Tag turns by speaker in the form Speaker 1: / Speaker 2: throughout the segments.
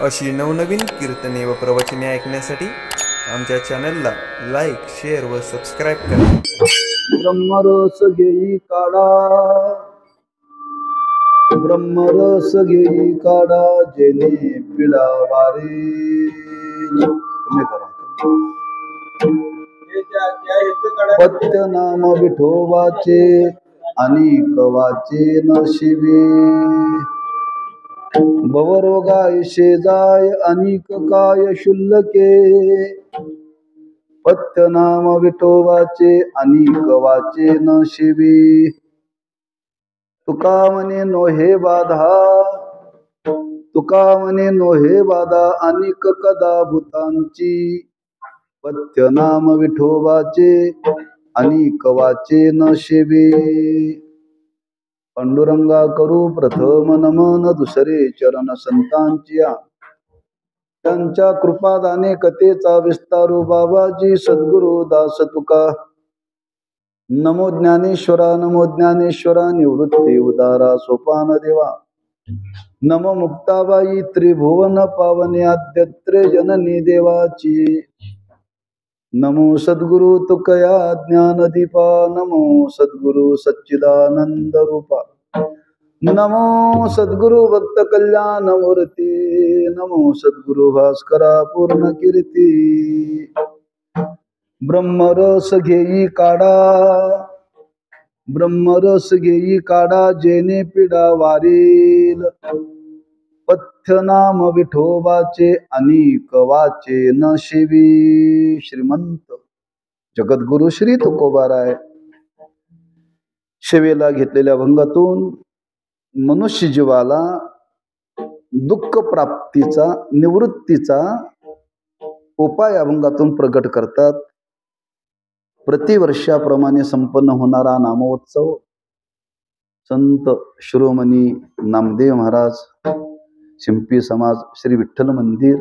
Speaker 1: अशी नवनवीन कीर्तने व प्रवचने ऐकण्यासाठी आमच्या चॅनलला लाईक, शेअर व सबस्क्राईब करा.
Speaker 2: ब्रह्मरस घेई काढा, ब्रह्मरस घेई काढा, जेने पिडा वारे. तुम्ही करा. पत्य नाम विठोबाचे अनेक वाचे नशिबे, भवरोगायशे जाय अनेक काय शुल्लके. पत्य नाम विठोबाचे अनेक वाचे नशिबे, तुका म्हणे नोहे बाधा, तुका म्हणे नोहे बाधा अनेक कदा भूतांची. पत्य नाम विठोबाचे अनेक वाचे नशिबे, पांडुरंगा करू प्रथम नमन, दुसरे चरण संतांचिया. त्यांच्या कृपादाने कथेचा विस्तारू बाबाजी सद्गुरु दास तुका. नमो ज्ञानेश्वरा, नमो ज्ञानेश्वरा, निवृत्ती उदारा सोपान देवा. नमो मुक्ताबाई त्रिभुवन पावने आद्यत्रे जननी देवाची. नमो सद्गुरु तुकया ज्ञानदीपा, नमो सद्गुरु सच्चिदानंद रूपा. नमो सद्गुरु भक्त कल्याण मूर्ती, नमो सद्गुरु भास्करा पूर्ण कीर्ती. ब्रह्मरस घेई काढा, ब्रह्मरस घेई काढा, जेने पिडा वारील. पथ्य नाम विठोबाचे अनेक वाचे नशिबी. श्रीमंत जगद्गुरु श्री तुकोबाराय सेवेला घेतलेल्या अभंगातून मनुष्य जीवाला दुःख प्राप्तीचा, निवृत्तीचा उपाय अभंगातून प्रकट करतात. प्रतिवर्षाप्रमाणे संपन्न होणारा नामोत्सव संत शिरोमणी नामदेव महाराज, शिंपी समाज, श्री विठ्ठल मंदिर,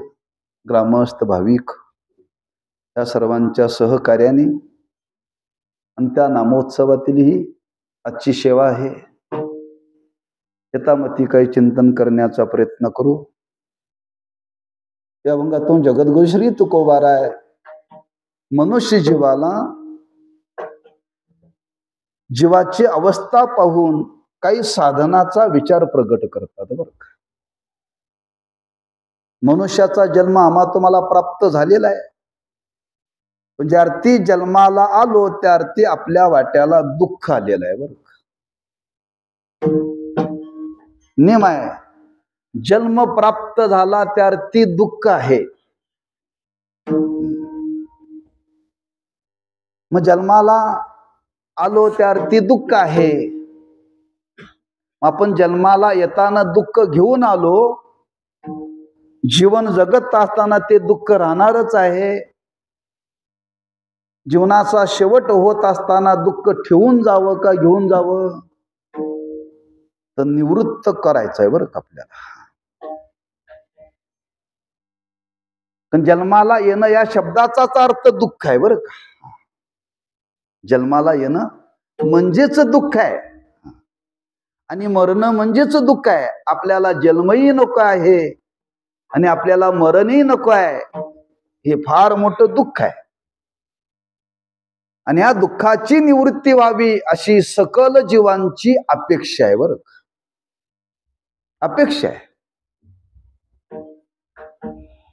Speaker 2: ग्रामस्थ भाविक या सर्वांच्या सहकार्याने आणि त्या नामोत्सवातील ही आजची सेवा आहे. यथामती काही चिंतन करण्याचा प्रयत्न करू. या अभंगातून जगद्गुरु श्री तुकोबाराय मनुष्य जीवाला जीवाची अवस्था पाहून काही साधनाचा विचार प्रकट करतात. बरं का, मनुष्याचा जन्म आम्हा तुम्हाला प्राप्त झालेला आहे, पण ज्यार्थी जन्माला आलो त्यार्थी आपल्या वाट्याला दुःख आलेलं आहे. बरं का, नियम आहे. जन्म प्राप्त झाला त्यार्थी दुःख आहे. मग जन्माला आलो त्यार्थी दुःख आहे. आपण जन्माला येताना दुःख घेऊन आलो, जीवन जगत असताना ते दुःख राहणारच आहे. जीवनाचा शेवट होत असताना दुःख ठेवून जावं का घेऊन जावं, तर निवृत्त करायचं आहे. बरं का आपल्याला. पण जन्माला येणं या शब्दाचाच अर्थ दुःख आहे. बरं का, जन्माला येणं म्हणजेच दुःख आहे आणि मरणं म्हणजेच दुःख आहे. आपल्याला जन्मही नको आहे आणि आपल्याला मरणही नको आहे. हे फार मोठं दुःख आहे आणि या दुःखाची निवृत्ती व्हावी अशी सकल जीवांची अपेक्षा आहे. बरं, अपेक्षा आहे.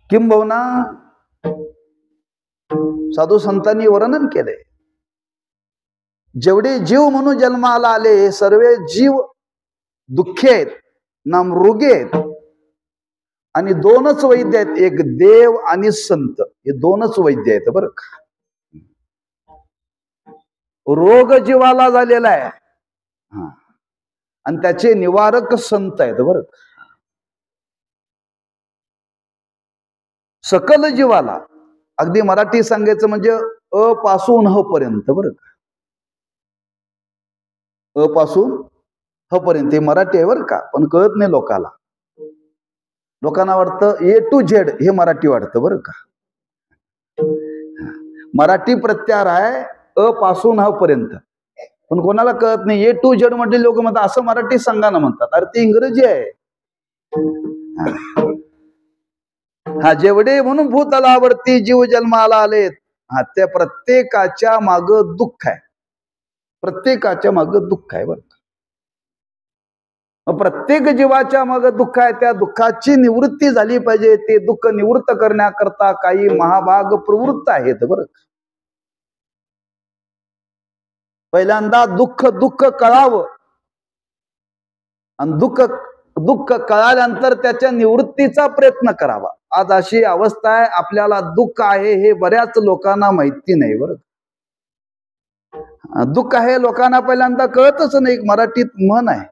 Speaker 2: किंबहुना साधू संतांनी वर्णन केले, जेवढे जीव म्हणून जन्माला आले हे सर्व जीव दुःखी आहेत, ना मृगे आहेत. आणि दोनच वैद्य आहेत, एक देव आणि संत. हे दोनच वैद्य आहेत. बरं का, रोग जीवाला झालेला आहे आणि त्याचे निवारक संत आहेत. बरं, सकल जीवाला, अगदी मराठी सांगायचं म्हणजे अ पासून ह पर्यंत. बरं का, अ पासून ह पर्यंत हे मराठी आहे. बरं का, पण कळत नाही लोकाला. लोकांना वाटतं ए टू झेड हे मराठी वाटतं. बरं का, मराठी प्रत्यार आहे अ पासून ह पर्यंत, पण कोणाला कळत नाही. ए टू झेड म्हटले लोक म्हणतात असं मराठी सांगा ना, म्हणतात. अरे ते इंग्रजी आहे. हा जेवढे म्हणून भूतलावरती जीव जन्माला आलेत, हा त्या प्रत्येकाच्या माग दुःख आहे. प्रत्येकाच्या माग दुःख आहे. बरं, प्रत्येक जीवाच्या माग दुःख आहे. त्या दुःखाची निवृत्ती झाली पाहिजे. ते दुःख निवृत्त करण्याकरता काही महाभाग प्रवृत्त आहेत. बरं, पहिल्यांदा दुःख दुःख कळावं आणि दुःख कळाल्यानंतर त्याच्या निवृत्तीचा प्रयत्न करावा. आज अशी अवस्था आहे, आपल्याला दुःख आहे हे बऱ्याच लोकांना माहिती नाही. बरं, दुःख आहे लोकांना पहिल्यांदा कळतच नाही. मराठीत म्हण आहे,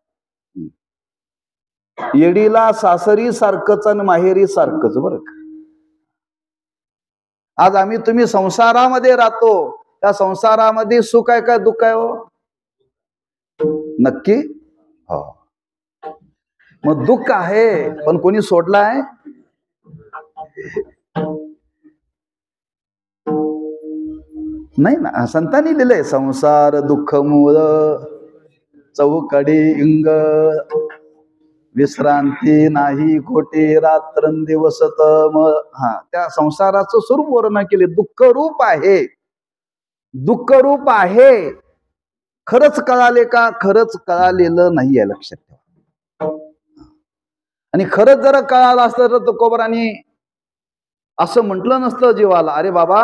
Speaker 2: येडीला सासरी सारखंच आणि माहेरी सारखंच. बरं, आज आम्ही तुम्ही संसारामध्ये राहतो, त्या संसारामध्ये सुख आहे का दुःख आहे? हो, नक्की. हो, मग दुःख आहे, पण कोणी सोडलाय? नाही ना. संतांनी लिहिलंय, संसार दुःख मूळ चौकडी इंग, विश्रांती नाही खोटी रात्रंदिवस तम. हा, त्या संसाराचं स्वरूप वर्णन केले. दुःख रूप आहे, दुःख रूप आहे. खरंच कळाले का? खरंच कळालेलं नाहीये, लक्षात ठेवा. आणि खरंच जर कळालं असतं तर तुकोबारांनी असं म्हटलं नसतं जीवाला, अरे बाबा,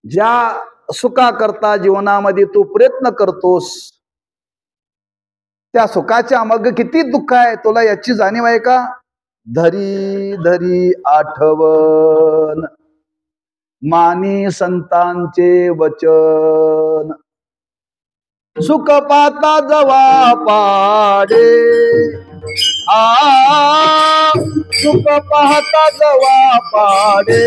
Speaker 2: ज्या सुखाकरता जीवनामध्ये तू प्रयत्न करतोस, त्या सुखाच्या मग किती दुःख आहे तुला याची जाणीव आहे का? धरी धरी आठवण मानी संतांचे वचन, सुख पाता जवा पाडे, सुख पाहता जवा पाडे,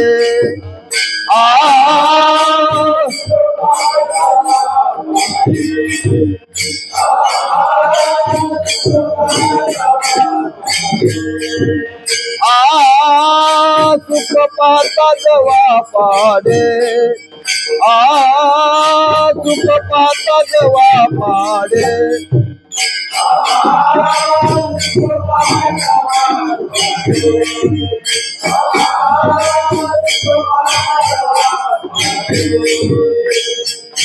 Speaker 2: सुख पाता जवा पाडे, सुख पाता जवा पाडे,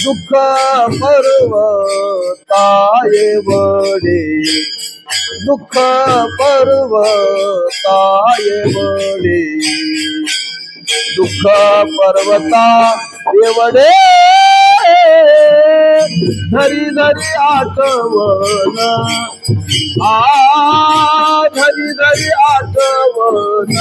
Speaker 2: दुःख पर्वताये वडे, दुःख पर्वताये वडे, दुःख पर्वता एवढे धरी धरी आठवण, धरी धरी आठवण,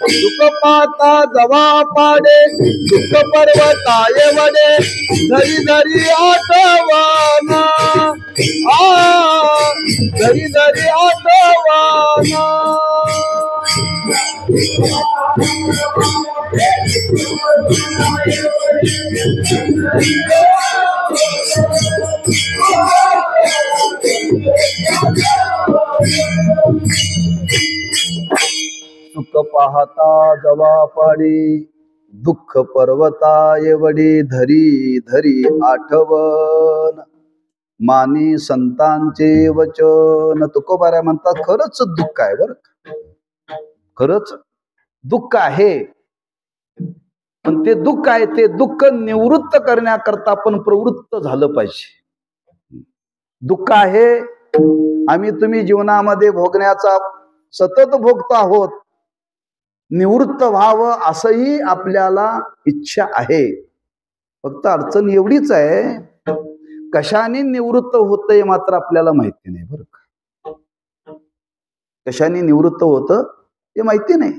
Speaker 2: दुःख पाता जवा पाडे, दुःख पर्वताये वडे, धरी धरी आठवण, धरी धरी आठवण, सुख पाहता जवा पाडी, दुःख पर्वता एवढी धरी धरी आठवण, मानी संतांचे वचन. तुकोबारा म्हणतात खरंच दुःख आहे. बरं, खरंच दुःख आहे, पण ते दुःख आहे, ते दुःख निवृत्त करण्याकरता आपण प्रवृत्त झालं पाहिजे. दुःख आहे, आम्ही तुम्ही जीवनामध्ये भोगण्याचा सतत भोगतो आहोत. निवृत्त व्हावं असंही आपल्याला इच्छा आहे. फक्त अडचण एवढीच आहे, कशाने निवृत्त होतंय मात्र आपल्याला माहिती नाही. बरं का, कशाने निवृत्त होतं हे माहिती नाही.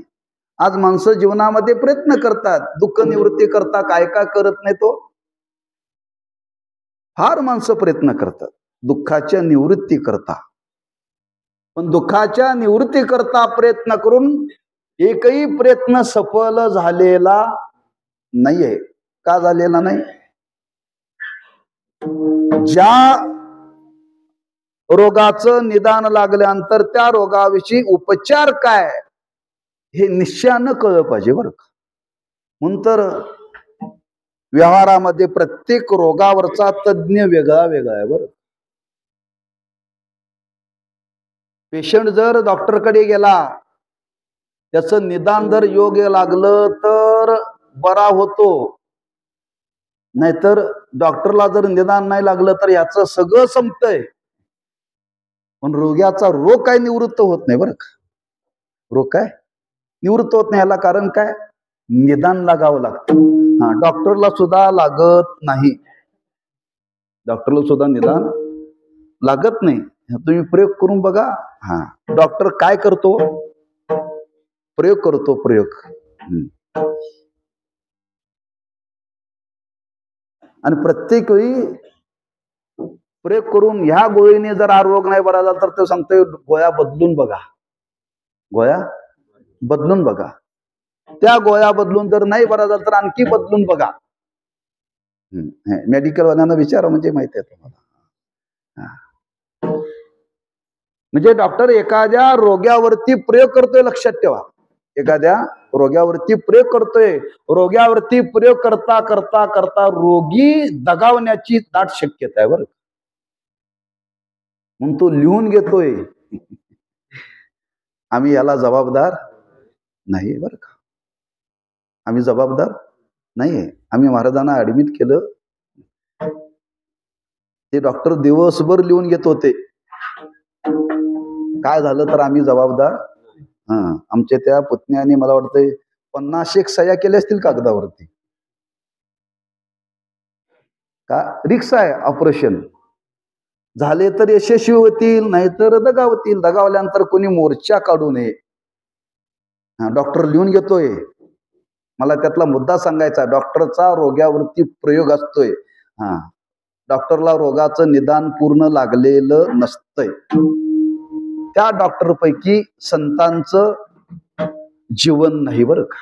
Speaker 2: आज माणसं जीवनामध्ये प्रयत्न करतात दुःख निवृत्ती करता, काय काय करत नाही तो. फार माणसं प्रयत्न करतात दुःखाच्या निवृत्ती करता, पण दुःखाच्या निवृत्ती करता प्रयत्न करून एकही प्रयत्न सफल झालेला नाहीये. का झालेला नाही? ज्या रोगाचं निदान लागल्यानंतर त्या रोगाविषयी उपचार काय हे निश्चयानं कळलं पाहिजे बरं का. म्हणून तर व्यवहारामध्ये प्रत्येक रोगावरचा तज्ञ वेगळा वेगळा आहे बरं. पेशंट जर डॉक्टरकडे गेला, त्याचं निदान जर योग्य लागलं तर बरा होतो, नाहीतर डॉक्टरला जर निदान नाही लागलं तर याचं सगळं संपतंय. पण रोग्याचा रोग काय निवृत्त होत नाही बरं का. रोग काय निवृत्त होत नाही, याला कारण काय? निदान लागावं लागतं. डॉक्टरला सुद्धा लागत नाही, डॉक्टरला सुद्धा निदान लागत नाही. तुम्ही प्रयोग करून बघा. डॉक्टर काय करतो? प्रयोग करतो, प्रयोग. आणि प्रत्येक वेळी प्रयोग करून ह्या गोळीने जर हा रोग नाही बरा झाला तर तो सांगतोय गोळ्या बदलून बघा, गोळ्या बदलून बघा. त्या गोळ्या बदलून जर नाही बरा झाला तर आणखी बदलून बघा. मेडिकल वाल्यांना विचारा, म्हणजे माहिती आहे तुम्हाला. म्हणजे डॉक्टर एखाद्या रोग्यावरती प्रयोग करतोय, लक्षात ठेवा. एखाद्या रोग्यावरती प्रयोग करतोय, रोग्यावरती प्रयोग करता करता करता रोगी दगावण्याची दाट शक्यता आहे बरं. म्हणून तो लिहून घेतोय. आम्ही याला जबाबदार नाही बरं का. आम्ही जबाबदार नाहीये. आम्ही महाराजांना ऍडमिट केलं, ते डॉक्टर दिवसभर लिहून घेत होते. काय झालं तर आम्ही जबाबदार. आमच्या त्या पुतण्याने मला वाटतंय 50 सह्या केल्या असतील कागदावरती. का रिक्स आहे, ऑपरेशन झाले तर यशस्वी होतील, नाहीतर दगावतील. दगावल्यानंतर कोणी मोर्चा काढू नये. डॉक्टर लिहून घेतोय. मला त्यातला मुद्दा सांगायचा, डॉक्टरचा रोग्यावरती प्रयोग असतोय. डॉक्टरला रोगाचं निदान पूर्ण लागलेलं नसतंय. त्या डॉक्टर पैकी संतांचं जीवन नाही बरं का.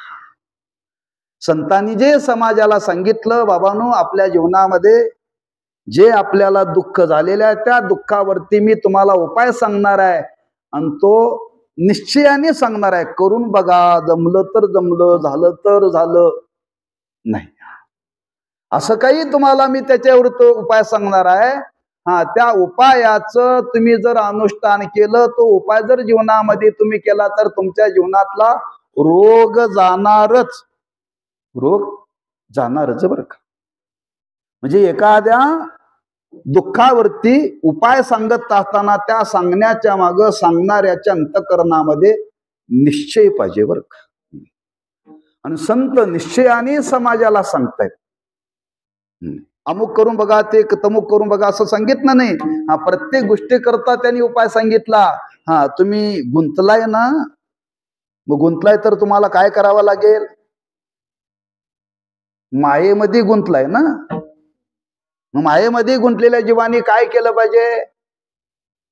Speaker 2: संतांनी जे समाजाला सांगितलं, बाबांनो आपल्या जीवनामध्ये जे आपल्याला दुःख झालेलं आहे त्या दुःखावरती मी तुम्हाला उपाय सांगणार आहे, आणि तो निश्चयाने सांगणार आहे. करून बघा, जमलं तर जमलं, झालं तर झालं. नाही असं काही तुम्हाला मी त्याच्यावर तो उपाय सांगणार आहे. त्या उपायाचं तुम्ही जर अनुष्ठान केलं, तो उपाय जर जीवनामध्ये तुम्ही केला तर तुमच्या जीवनातला रोग जाणारच, रोग जाणारच बरं का. म्हणजे एखाद्या दुःखावरती उपाय सांगत असताना त्या सांगण्याच्या माग सांगणाऱ्याच्या अंतःकरणामध्ये निश्चय पाहिजे बरं का. आणि संत निश्चयाने समाजाला सांगतायत, अमुक करून बघा, ते तमुक करून बघा असं सांगितलं नाही. प्रत्येक गोष्टी करता त्यांनी उपाय सांगितला. तुम्ही गुंतलाय ना, मग गुंतलाय तर तुम्हाला काय करावं लागेल? मायेमध्ये गुंतलाय ना, मग मायेमध्ये गुंतलेल्या जीवानी काय केलं पाहिजे?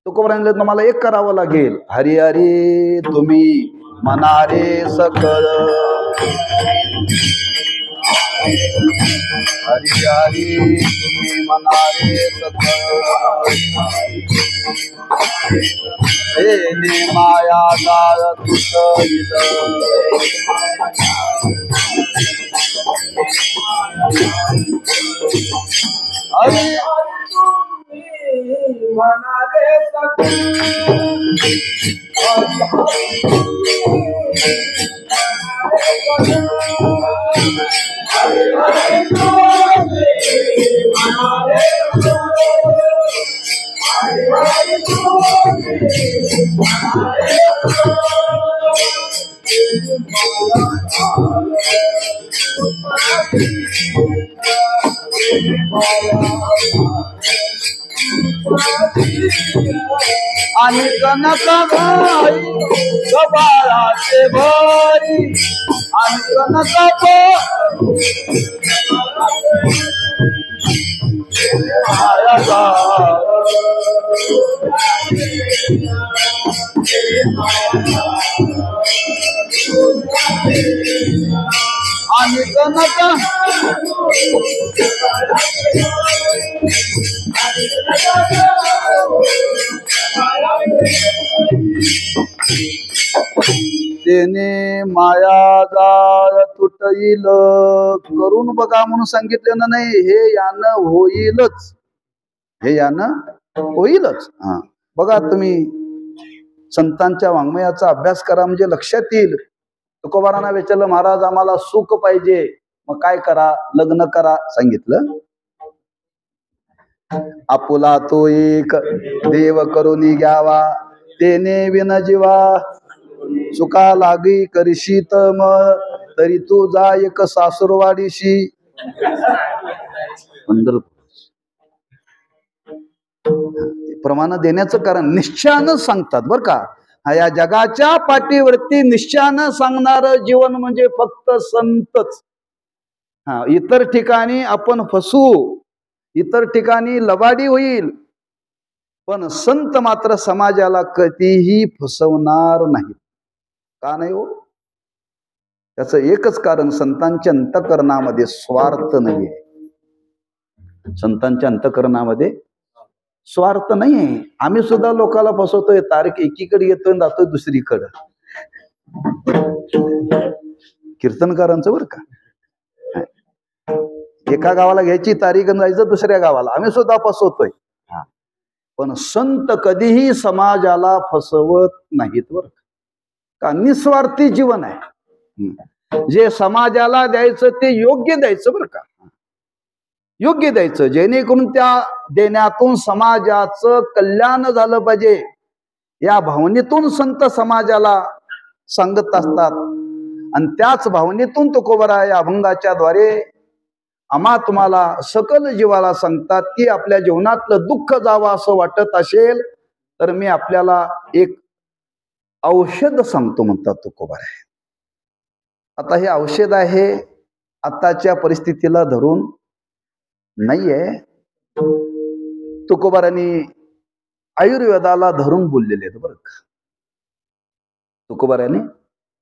Speaker 2: तुकोबारांनी तुम्हाला एक करावं लागेल, हरी हरी तुम्ही मनारे सकळ, हरी हरी तुम्ही मनारे सकळ, हे माया जाळ तुटविल, हरी मनारे सकळ, आणि कनका भाई गबाळाचे भारी, आणि कनका आणि नका तेने माया जाळ तुटईल करून बघा म्हणून सांगितलेलं नाही, हे यानं होईलच, हे यानं होईलच. हा बघा तुम्ही संतांच्या वाङ्मयाचा अभ्यास करा म्हणजे लक्षात येईल. तुकोबारांना विचारलं, महाराज आम्हाला सुख पाहिजे, मग काय करा? लग्न करा सांगितलं. आपुला तो एक देव करून घ्यावा, तेने विन जीवा सुखा लागी करशीत मग, तरी तू जा एक सासूरवाडीशी पंढरपूर. प्रमाण देण्याचं कारण निश्चयानं सांगतात बर का. या जगाच्या पाठीवरती निश्चयानं सांगणार जीवन म्हणजे फक्त संतच. इतर ठिकाणी आपण फसू, इतर ठिकाणी लबाडी होईल, पण संत मात्र समाजाला कधीही फसवणार नाही. का नाही हो? त्याचं एकच कारण, संतांच्या अंतःकरणामध्ये स्वार्थ नाहीये. संतांच्या अंतःकरणामध्ये स्वार्थ नाहीये. आम्ही सुद्धा लोकांना फसवतोय, तारीख एकीकडे येतोय आणि जातोय दुसरीकडे. कीर्तनकारांचं बरं का, एका गावाला घ्यायची तारीख आणि जायचं दुसऱ्या गावाला, आम्ही सुद्धा फसवतोय. पण संत कधीही समाजाला फसवत नाहीत बरं का. निस्वार्थी जीवन आहे. जे समाजाला द्यायचं ते योग्य द्यायचं बरं का, योग्य द्यायचं, जेणेकरून त्या देण्यातून समाजाचं कल्याण झालं पाहिजे. या भावनेतून संत समाजाला सांगत असतात आणि त्याच भावनेतून तुकोबाराय या अभंगाच्या द्वारे आम्हा तुम्हाला सकल जीवाला सांगतात की आपल्या जीवनातलं दुःख जावं असं वाटत असेल तर मी आपल्याला एक औषध सांगतो म्हणतात तुकोबाराय. आता हे औषध आहे आताच्या परिस्थितीला धरून नाहीये. तुकोबारांनी आयुर्वेदाला धरून बोललेले आहेत बरं का. तुकोबारांनी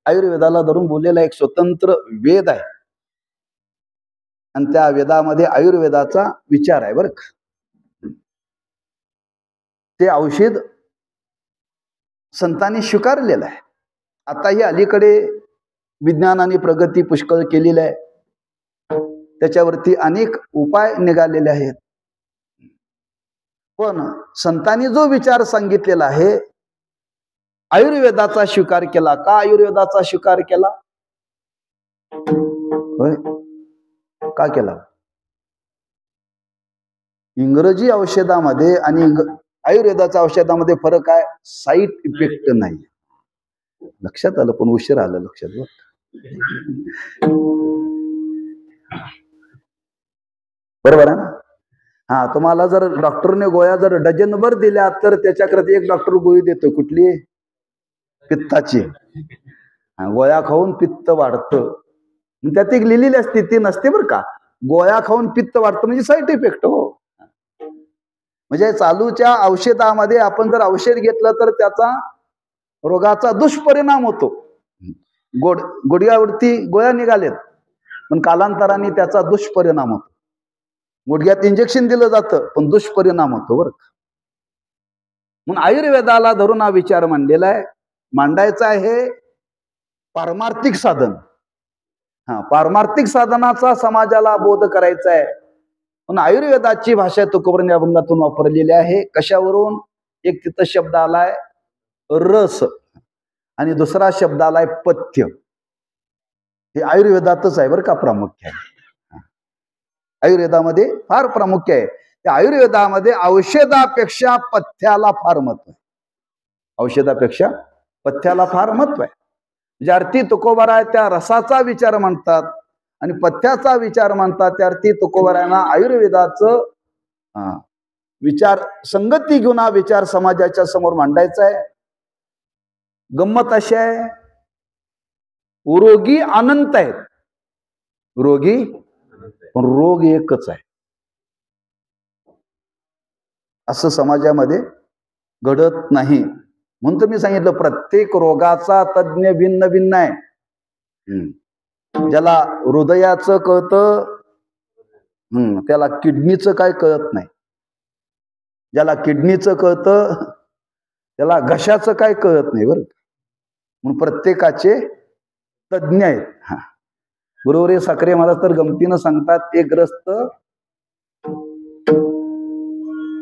Speaker 2: आयुर्वेदाला धरून बोललेला एक स्वतंत्र वेद आहे आणि त्या वेदामध्ये आयुर्वेदाचा विचार आहे बरं का. ते औषध संतांनी स्वीकारलेलं आहे. आताही अलीकडे विज्ञानाने प्रगती पुष्कळ केलेली आहे, त्याच्यावरती अनेक उपाय निघालेले आहेत. पण संतांनी जो विचार सांगितलेला आहे, आयुर्वेदाचा स्वीकार केला. का आयुर्वेदाचा स्वीकार केला? होय, का केला? इंग्रजी औषधामध्ये आणि आयुर्वेदाच्या औषधामध्ये फरक आहे, साईड इफेक्ट नाही. लक्षात आलं, पण उशीर आलं लक्षात. बरोबर आहे ना? तुम्हाला जर डॉक्टरने गोळ्या जर डझनभर दिल्या तर त्याच्याकडे एक डॉक्टर गोळी देतो, कुठली? पित्ताची. गोळ्या खाऊन पित्त वाढतं, त्यात एक लिहिलेली असते, ती नसते बरं का. गोळ्या खाऊन पित्त वाढतं म्हणजे साईड इफेक्ट. हो, म्हणजे चालूच्या औषधामध्ये आपण जर औषध घेतलं तर त्याचा रोगाचा दुष्परिणाम होतो. गुडघ्यावरती गोळ्या निघालेत, पण कालांतराने त्याचा दुष्परिणाम होतो. गुडघ्यात इंजेक्शन दिलं जातं पण दुष्परिणाम होतो बरं का. म्हणून आयुर्वेदाला धरून हा विचार मांडलेला आहे. मांडायचा आहे पारमार्थिक साधन. पारमार्थिक साधनाचा समाजाला बोध करायचा आहे. पण आयुर्वेदाची भाषा तुकोबारांनी अभंगातून वापरलेली आहे. कशावरून? एक तिथं शब्द आलाय रस आणि दुसरा शब्द आलाय पथ्य. हे आयुर्वेदातच आहे बरं का, प्रामुख्य आहे. आयुर्वेदामध्ये फार प्रामुख्य आहे. त्या आयुर्वेदामध्ये औषधापेक्षा पथ्याला फार महत्व आहे. औषधापेक्षा पथ्याला फार महत्व आहे. ज्या अर्थी तुकोबाराय त्या रसाचा विचार मांडतात आणि पथ्याचा विचार मांडतात, त्या अर्थी तुकोबारायांना आयुर्वेदाचं विचार संगती घेऊन हा विचार समाजाच्या समोर मांडायचा आहे. गंमत अशी आहे, रोगी अनंत आहेत, रोगी पण रोग एकच आहे असं समाजामध्ये घडत नाही. म्हणून तर मी सांगितलं प्रत्येक रोगाचा तज्ञ भिन्न भिन्न आहे. ज्याला हृदयाचं कळतं त्याला किडनीचं काय कळत नाही. ज्याला किडनीचं कळतं त्याला घशाचं काय कळत नाही. बरं, म्हणून प्रत्येकाचे तज्ज्ञ आहेत. गुरुवरे साखरे महाराज तर गमतीनं सांगतात, एक ग्रस्त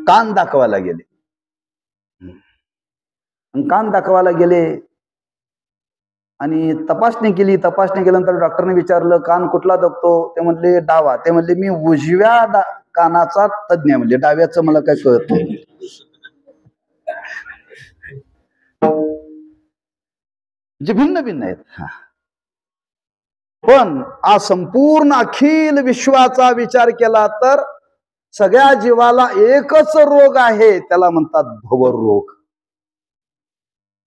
Speaker 2: कान दाखवायला गेले. कान दाखवायला गेले आणि तपासणी केल्यानंतर डॉक्टरने विचारलं, कान कुठला दुखतो? ते म्हणले डावा. ते म्हणले मी उजव्या कानाचा तज्ज्ञ, म्हणजे डाव्याचं मला काय कळत नाही. जे भिन्न भिन्न आहेत. पण हा संपूर्ण अखिल विश्वाचा विचार केला तर सगळ्या जीवाला एकच रोग आहे, त्याला म्हणतात भवरोग.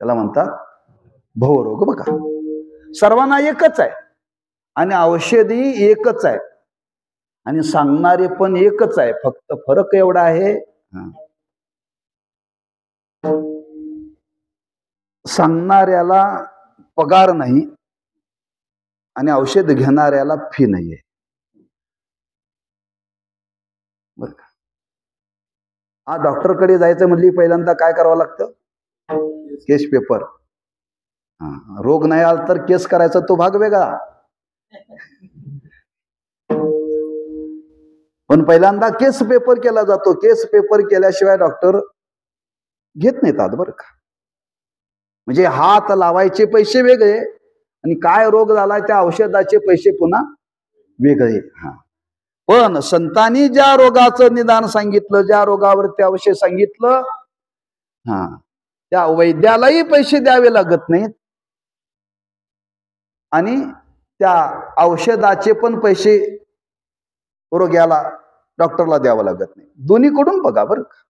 Speaker 2: त्याला म्हणतात भवरोग. बघा, सर्वांना एकच आहे आणि औषधी एकच आहे आणि सांगणारे पण एकच आहे. फक्त फरक एवढा आहे, सांगणाऱ्याला पगार नाही आणि औषध घेणाऱ्याला फी नाहीये. बर का? हा डॉक्टरकडे जायचं म्हणली पहिल्यांदा काय करावं लागतं? केस पेपर. रोग नाही आला तर केस करायचा तो भाग वेगळा, पण पहिल्यांदा केस पेपर केला जातो. केस पेपर केल्याशिवाय डॉक्टर घेत नाहीत आत. बरं का? म्हणजे हात लावायचे पैसे वेगळे आणि काय रोग झालाय त्या औषधाचे पैसे पुन्हा वेगळे. पण संतांनी ज्या रोगाचं निदान सांगितलं, ज्या रोगावरती औषध सांगितलं, त्या वैद्यालाही पैसे द्यावे लागत नाहीत आणि त्या औषधाचे पण पैसे रोग्याला, डॉक्टरला द्यावं लागत नाही. दोन्हीकडून बघा. बरं का?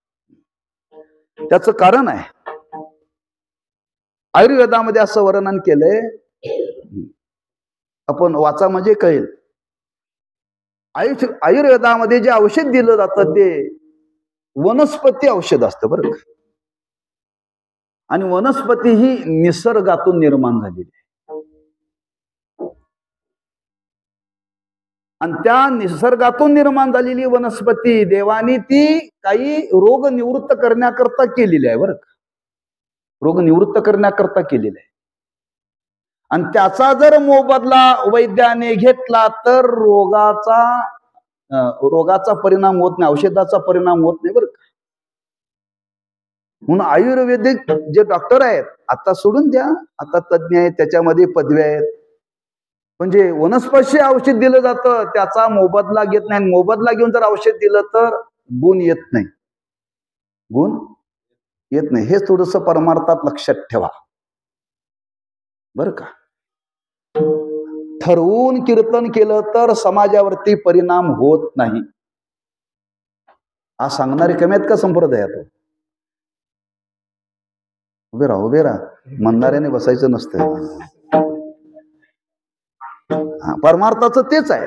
Speaker 2: त्याचं कारण आहे, आयुर्वेदामध्ये असं वर्णन केलंय, आपण वाचा म्हणजे कळेल. आयुर्वेदामध्ये जे औषध दिलं जातं ते वनस्पती औषध असतं. बरं का? आणि वनस्पती ही निसर्गातून निर्माण झालेली आहे आणि त्या निसर्गातून निर्माण झालेली वनस्पती देवानी ती काही रोग निवृत्त करण्याकरता केलेली आहे. बरं का? रोग निवृत्त करण्याकरता केलेला आहे आणि त्याचा जर मोबदला वैद्याने घेतला तर रोगाचा परिणाम होत नाही, औषधाचा परिणाम होत नाही. बरं का? म्हणून आयुर्वेदिक जे डॉक्टर आहेत, आता सोडून द्या, आता तज्ज्ञ आहेत, त्याच्यामध्ये पदव्या आहेत, म्हणजे वनस्पती औषध दिलं जातं त्याचा मोबदला घेत नाही. मोबदला घेऊन जर औषध दिलं तर गुण येत नाही. गुण येत नाही. हे थोडंसं परमार्थात लक्षात ठेवा. बरं का? ठरवून कीर्तन केलं तर समाजावरती परिणाम होत नाही. हा सांगणारे कमी आहेत का संप्रदायात? उभे राहा. म्हणणाऱ्याने बसायचं नसतं. परमार्थाचं तेच आहे.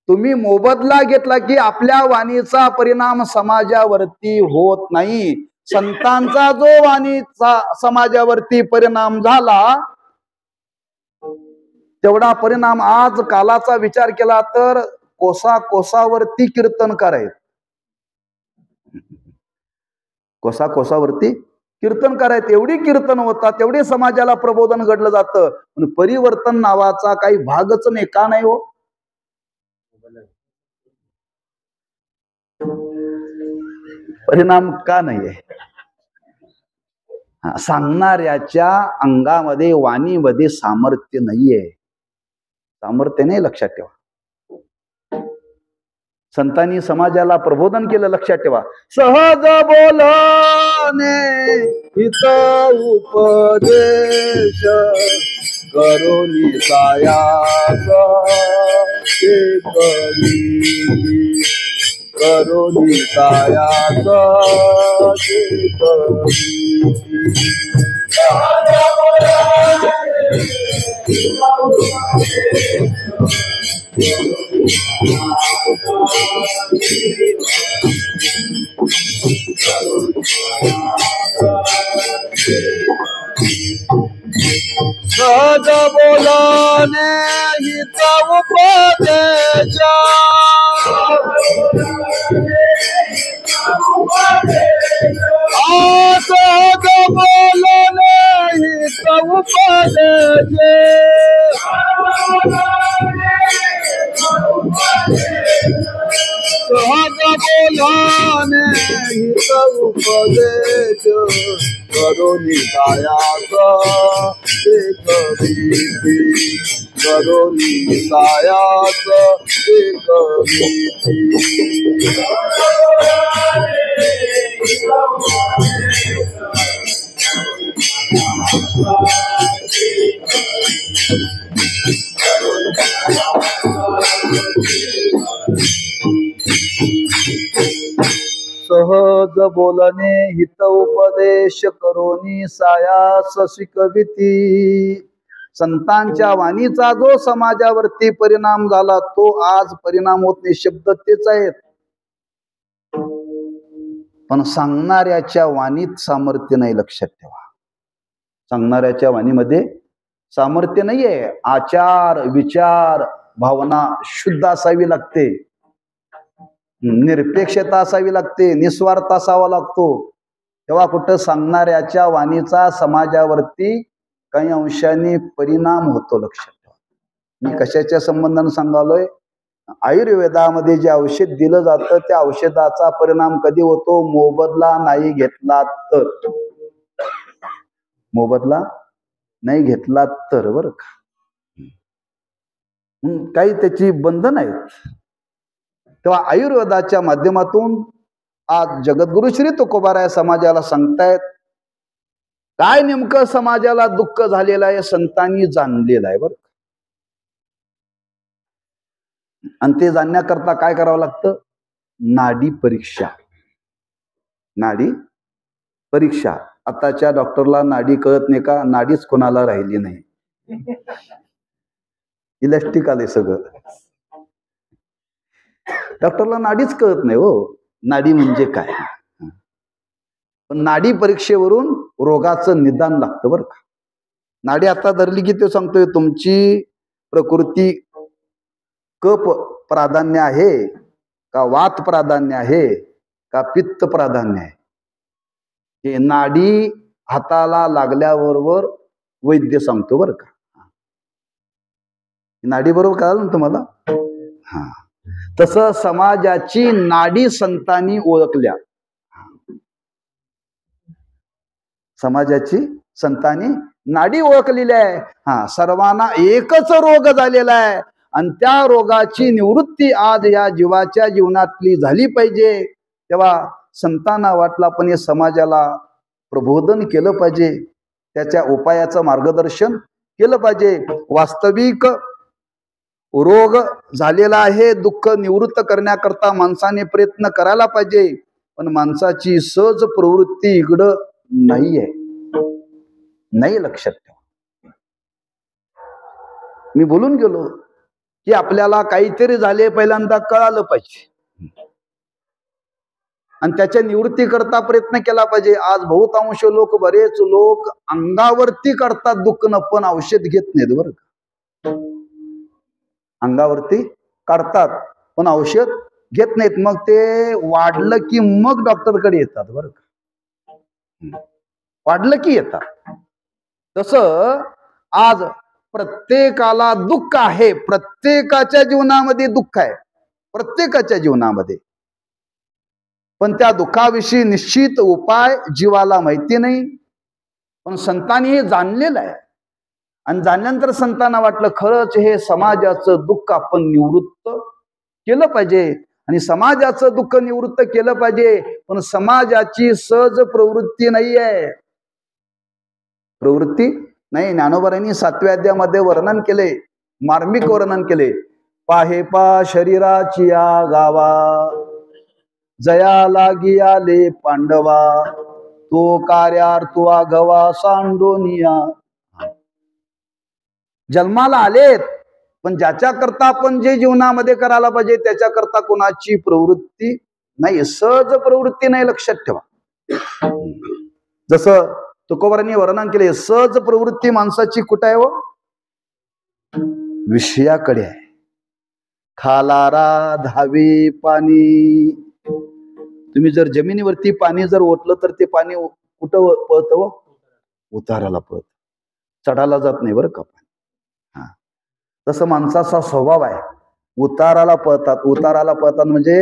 Speaker 2: तुम्ही मोबदला घेतला की आपल्या वाणीचा परिणाम समाजावरती होत नाही. संतांचा जो वाणीचा समाजावरती परिणाम झाला तेवढा परिणाम आज कालाचा विचार केला तर कोसावरती कीर्तनकार आहेत. कोसावरती कीर्तनकार आहेत. एवढी कीर्तन होतात, तेवढे समाजाला प्रबोधन घडलं जातं, पण परिवर्तन नावाचा काही भागच नाही. का नाही हो? परिणाम का नाहीये? सांगणाऱ्याच्या अंगामध्ये, वाणीमध्ये सामर्थ्य नाहीये. सामर्थ्य नाही, लक्षात ठेवा. संतांनी समाजाला प्रबोधन केलं, लक्षात ठेवा. सहज बोलणे हित उपदेश करोनी सायास करोनी सायास सहज बोलणे हित उपदेशा सहज बोलणे हित उपदेशे सहज बोलणे हित उपदेश करोनी कायास एक भीती करोनी कायास एक भीती सहज बोलणे हित उपदेश करोनी सायास शिकविती संतांच्या वाणीचा जो समाजावरती परिणाम झाला तो आज परिणाम होत नाही. शब्द तेच आहेत पण सांगणाऱ्याच्या वाणीत सामर्थ्य नाही. लक्षात ठेवा, सांगणाऱ्याच्या वाणीमध्ये सामर्थ्य नाहीये. आचार विचार भावना शुद्ध असावी लागते, निरपेक्षता असावी लागते, निस्वार्थ असावा लागतो. तेव्हा कुठं सांगणाऱ्याच्या वाणीचा समाजावरती काही अंशाने परिणाम होतो. लक्षात ठेवा. मी कशाच्या संबंधाने सांगालोय? आयुर्वेदामध्ये जे औषध दिलं जातं त्या औषधाचा परिणाम कधी होतो? मोबदला नाही घेतला तर. मोबदला नाही घेतला तर बरं का. काही त्याची बंधन आहेत. तेव्हा आयुर्वेदाच्या माध्यमातून आज जगद्गुरु श्री तुकोबाराय समाजाला सांगतायत काय नेमकं समाजाला दुःख झालेलं आहे संतांनी जाणलेलं आहे बरं. आणि ते जाणण्याकरता काय करावं लागतं? नाडी परीक्षा. नाडी परीक्षा. आताच्या डॉक्टरला नाडी कळत नाही का? नाडीच कोणाला राहिली नाही, इलेक्ट्रिक आले सगळं. डॉक्टरला नाडीच कळत नाही हो, नाडी म्हणजे काय. पण नाडी परीक्षेवरून रोगाचं निदान लागतं बरं का. नाडी आता धरली की तो सांगतोय तुमची प्रकृती कप प्राधान्य आहे का वात प्राधान्य आहे का पित्त प्राधान्य आहे. हे नाडी हाताला लागल्याबरोबर वैद्य सांगतो बरं का. नाडी बरोबर कळालं ना तुम्हाला? हा. तसं समाजाची नाडी संतांनी ओळखल्या. समाजाची संतांनी नाडी ओळखलेली आहे. हा, सर्वांना एकच रोग झालेला आहे आणि त्या रोगाची निवृत्ती आज या जीवाच्या जीवनातली झाली पाहिजे. तेव्हा संतांना वाटला पण हे समाजाला प्रबोधन केलं पाहिजे, त्याच्या उपायाचं मार्गदर्शन केलं पाहिजे. वास्तविक रोग झालेला आहे, दुःख निवृत्त करण्याकरता माणसाने प्रयत्न करायला पाहिजे. पण माणसाची सहज प्रवृत्ती इकडं नाहीये. नाही. लक्षात ठेवा. मी बोलून गेलो की आपल्याला काहीतरी झाले पहिल्यांदा कळालं पाहिजे आणि त्याच्या निवृत्ती करता प्रयत्न केला पाहिजे. आज बहुतांश लोक, बरेच लोक अंगावरती करतात दुखणं पण औषध घेत नाहीत बरं का. अंगावरती काढतात पण औषध घेत नाहीत. मग ते वाढलं की मग डॉक्टरकडे येतात बरं का. वाढलं की येतात. तसं आज प्रत्येकाला दुःख आहे, प्रत्येकाच्या जीवनामध्ये दुःख आहे, प्रत्येकाच्या जीवनामध्ये. पण त्या दुःखाविषयी निश्चित उपाय जीवाला माहिती नाही. पण संतांनी हे जाणलेलं आहे आणि जाणल्यानंतर संतांना वाटलं खरंच हे समाजाचं दुःख आपण निवृत्त केलं पाहिजे आणि समाजाचं दुःख निवृत्त केलं पाहिजे. पण समाजाची सहज प्रवृत्ती नाही आहे. प्रवृत्ती नाही. ज्ञानोबांनी 7व्या अध्यायामध्ये वर्णन केले, मार्मिक वर्णन केले. पाहे पा शरीराची या गावा जया लागी आले पांडवा तो कार्यार्थवा गवा सांडोनिया. जन्माला आलेत पण ज्याच्या करता आपण जे जीवनामध्ये करायला पाहिजे त्याच्या करता कोणाची प्रवृत्ती नाही, सहज प्रवृत्ती नाही. लक्षात ठेवा. जसं तुकोबारांनी वर्णन केले, सहज प्रवृत्ती माणसाची कुठं आहे हो? विषयाकडे आहे. खालारा धावी पाणी. तुम्ही जर जमिनीवरती पाणी जर ओतलं तर ते पाणी कुठं पळत हो? उताराला पळत, चढायला जात नाही बरं का. हा, तसं माणसाचा स्वभाव आहे, उताराला पळतात. उताराला पळतात म्हणजे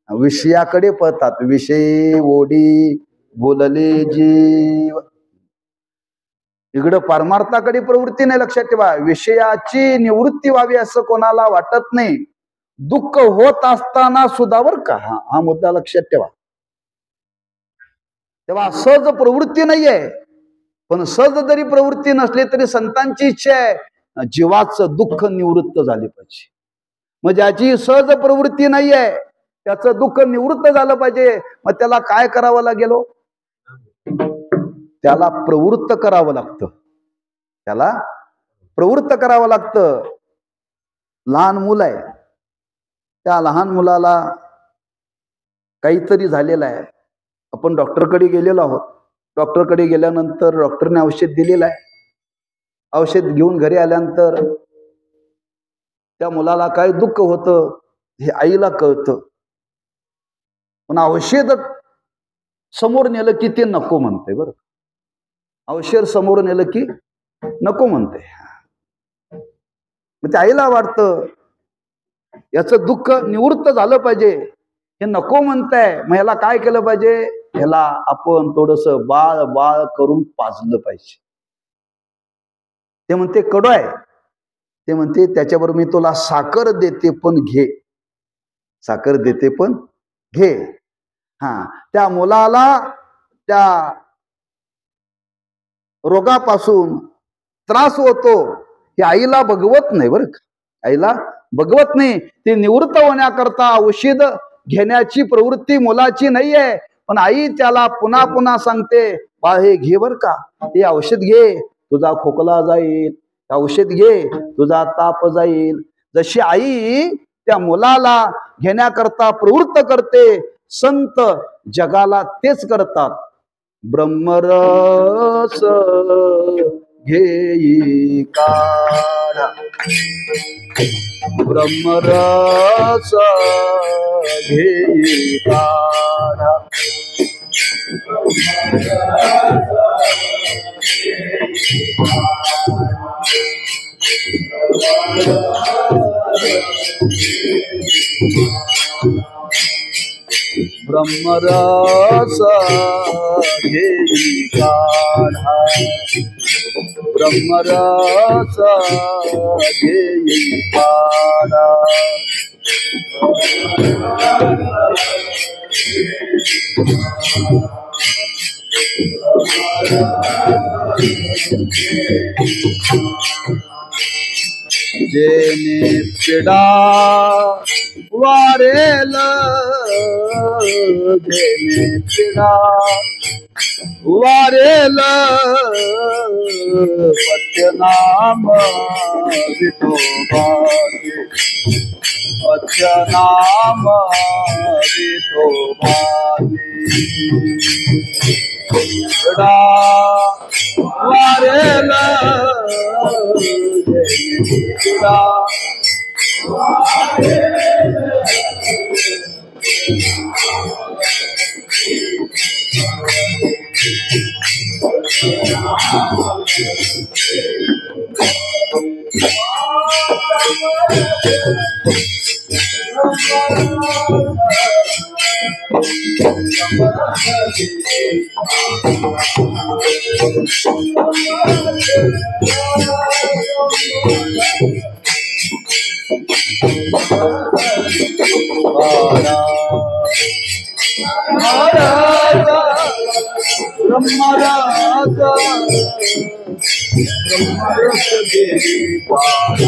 Speaker 2: विषयाकडे पळतात. विषयी ओढी बोलले जीव. इकडं परमार्थाकडे प्रवृत्ती नाही. लक्षात ठेवा, विषयाची निवृत्ती व्हावी असं कोणाला वाटत नाही. दुःख होत असताना सुद्धा बरं का, हा मुद्दा लक्षात ठेवा. तेव्हा सहज प्रवृत्ती नाहीये, पण सहज जरी प्रवृत्ती नसली तरी संतांची इच्छा आहे जीवाचं दुःख निवृत्त झाले पाहिजे. मग ज्याची सहज प्रवृत्ती नाहीये त्याचं दुःख निवृत्त झालं पाहिजे. मग त्याला काय करावं लागेल? त्याला प्रवृत्त करावं लागतं. त्याला प्रवृत्त करावं लागतं. लहान मुलं आहे, त्या लहान मुलाला काहीतरी झालेलं आहे. आपण डॉक्टरकडे गेलेलो आहोत. डॉक्टरकडे गेल्यानंतर डॉक्टरने औषध दिलेलं आहे. औषध घेऊन घरी आल्यानंतर त्या मुलाला काय दुःख होतं हे आईला कळतं, पण औषध समोर नेलं की ते नको म्हणते. बरं, औषध समोर नेलं की नको म्हणते. मग त्या आईला वाटतं याचं दुःख निवृत्त झालं पाहिजे, हे नको म्हणताय, मग याला काय केलं पाहिजे? याला आपण थोडस बाळ बाळ करून पाजलं पाहिजे. ते म्हणते कडू आहे, ते म्हणते त्याच्याबरोबर मी तुला साखर देते पण घे, साखर देते पण घे. हा, त्या मुलाला त्या रोगापासून त्रास होतो हे आईला बघवत नाही. बरं का, आईला बघवत नाही. ते निवृत्त होण्याकरता औषध घेण्याची प्रवृत्ती मुलाची नाहीये, पण आई त्याला पुन्हा पुन्हा सांगते, बाळ हे घे बर का, हे औषध घे, तुझा खोकला जाईल, औषध घे, तुझा ताप जाईल. जशी आई त्या मुलाला घेण्याकरता प्रवृत्त करते, संत जगाला तेच करतात. ब्रह्मरस घेई काढा, ब्रह्मरस घेई काढा. ब्रह्मरस घेई काढा, ब्रह्मरस घेई काढा. जेने पिडा वारेल, जेने पिडा वारेल, पत्यनाम विठोबाचे, पत्यनाम विठोबाचे. पिडा वारेल, जेने पिडा ब्रह्मराजा ब्रह्मरस घेई काढा.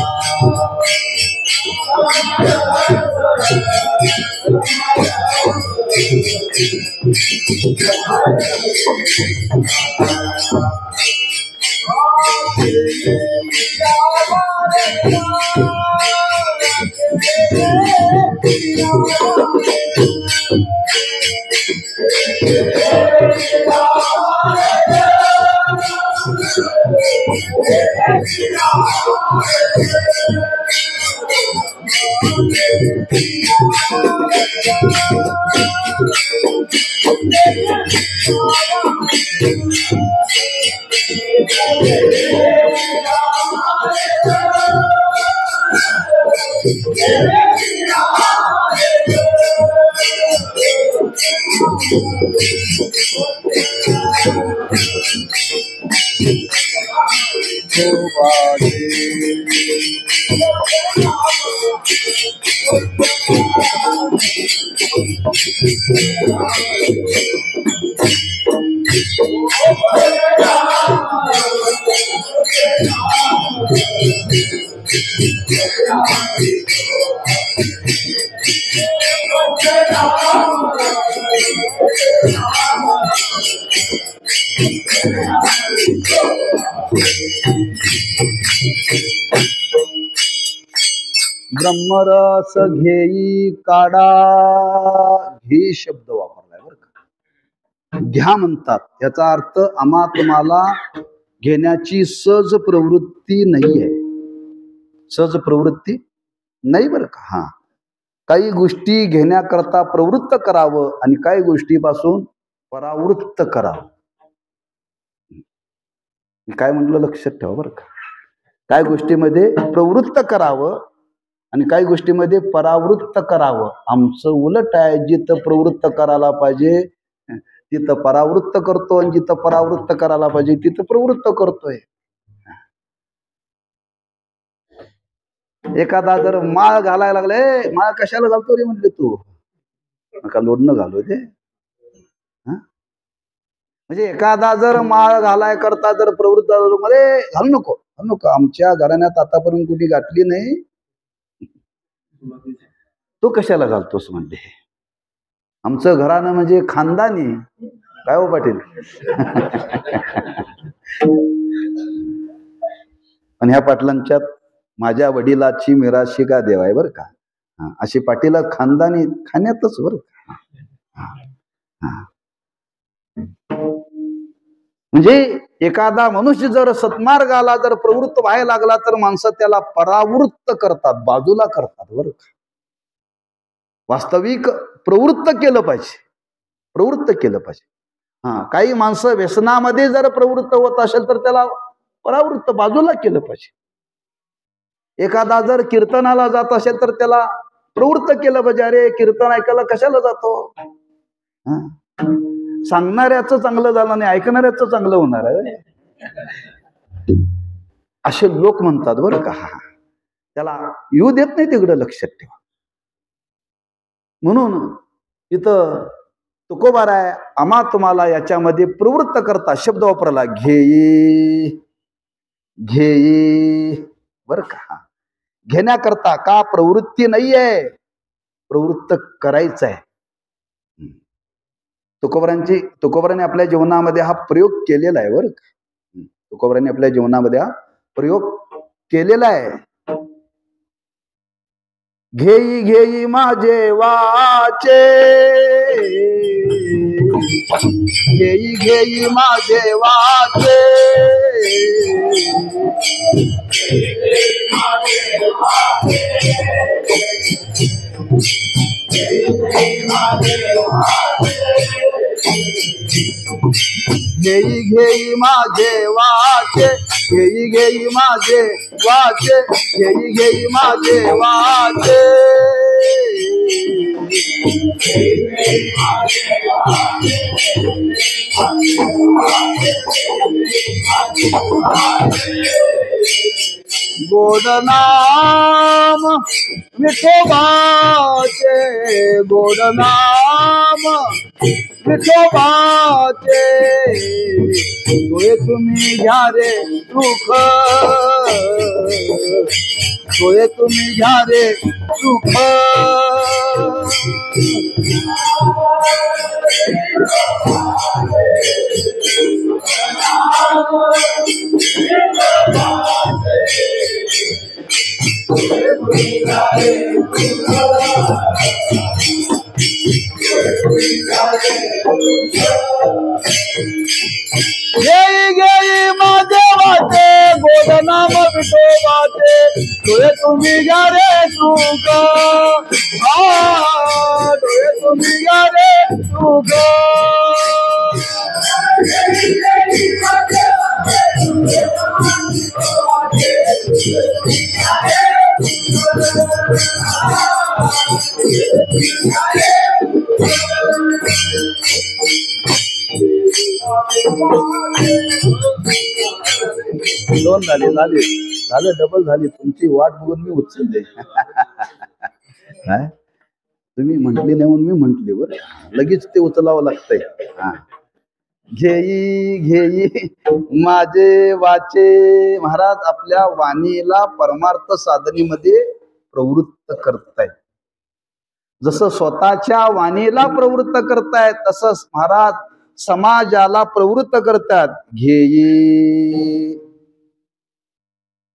Speaker 2: ब्रह्मरस घेई काढा, घे शब्द वापरलाय बरं का. घ्या म्हणतात, याचा अर्थ आम्हा तुम्हाला घेण्याची सहज प्रवृत्ती नाहीये. सहज प्रवृत्ती नाही बरं का. हा, काही गोष्टी घेण्याकरता प्रवृत्त करावं आणि काही गोष्टीपासून परावृत्त करावं. काय म्हटलं लक्षात ठेवा बरं का. काही गोष्टीमध्ये प्रवृत्त करावं आणि काही गोष्टीमध्ये परावृत्त करावं. आमचं उलट आहे, जिथं प्रवृत्त करायला पाहिजे तिथं परावृत्त करतो आणि जिथं परावृत्त करायला पाहिजे तिथं प्रवृत्त करतोय. एखादा जर माळ घालायला लागले, माळ कशाला घालतो रे म्हणले, तू नका लोडणं घालू दे. म्हणजे एखादा जर माळ घालाय करता जर प्रवृत्त मध्ये घालू नको, घालू नको. आमच्या घराण्यात आतापर्यंत कुठे घातली नाही, तू कशाला घालतोस म्हणले. आमचं घराणं म्हणजे खानदानी. काय हो पाटील. पण ह्या पाटलांच्यात माझ्या वडिलाची मिराशी का देव आहे बरं का. अशी पाटीला खानदानी खाण्यातच बरं का. म्हणजे एखादा मनुष्य जर सत्मार्गाला जर प्रवृत्त व्हायला लागला तर माणसं त्याला परावृत्त करतात, बाजूला करतात बरं का. वास्तविक प्रवृत्त केलं पाहिजे, प्रवृत्त केलं पाहिजे. काही माणसं व्यसनामध्ये जर प्रवृत्त होत असेल तर त्याला परावृत्त बाजूला केलं पाहिजे. एखादा जर कीर्तनाला जात असेल तर त्याला प्रवृत्त केलं पाहिजे. अरे कीर्तन ऐकायला कशाला जातो. सांगणाऱ्याचं चांगलं झालं नाही, ऐकणाऱ्याचं चांगलं होणार आहे असे लोक म्हणतात बरं का. त्याला येऊ देत नाही तिकडं, लक्षात ठेवा. म्हणून इथं तुकोबार आहे, आम्हा तुम्हाला याच्यामध्ये प्रवृत्त करता शब्द वापरला, घेई घेई बर का. घेण्याकरता का प्रवृत्ती नाहीये, प्रवृत्त करायचं आहे. तुकोबारांनी आपल्या जीवनामध्ये हा प्रयोग केलेला आहे बरं का. तुकोबारांनी आपल्या जीवनामध्ये हा प्रयोग केलेला आहे. घेई घेई माझे वाचे, घेई घेई माझे वाचे, घेई घेई माझे वाचे, घेई घेई माझे वाचे, घेई घेई माझे वाचे. गोड नाम विठोबाचे, गोड नाम विठोबाचे, तोय तुम्ही घ्या रे सुख, तोय तुम्ही घ्या रे सुख. घेई घेई माझे वाटे, गोड नाम विठोबाचे, तोय तुम्ही घ्या रे सुख डोळे निघाले सुख दोन झाले झालं डबल झाली तुमची वाट बघून मी उचलले काय तुम्ही म्हटली नाही म्हणून मी म्हंटले बरं लगेच ते उचलावं लागतंय हा घेई घेई माझे वाचे महाराज आपल्या वाणीला परमार्थ साधनेमध्ये प्रवृत्त करतायत जसं स्वतःच्या वाणीला प्रवृत्त करतायत तसंच महाराज समाजाला प्रवृत्त करतात घेई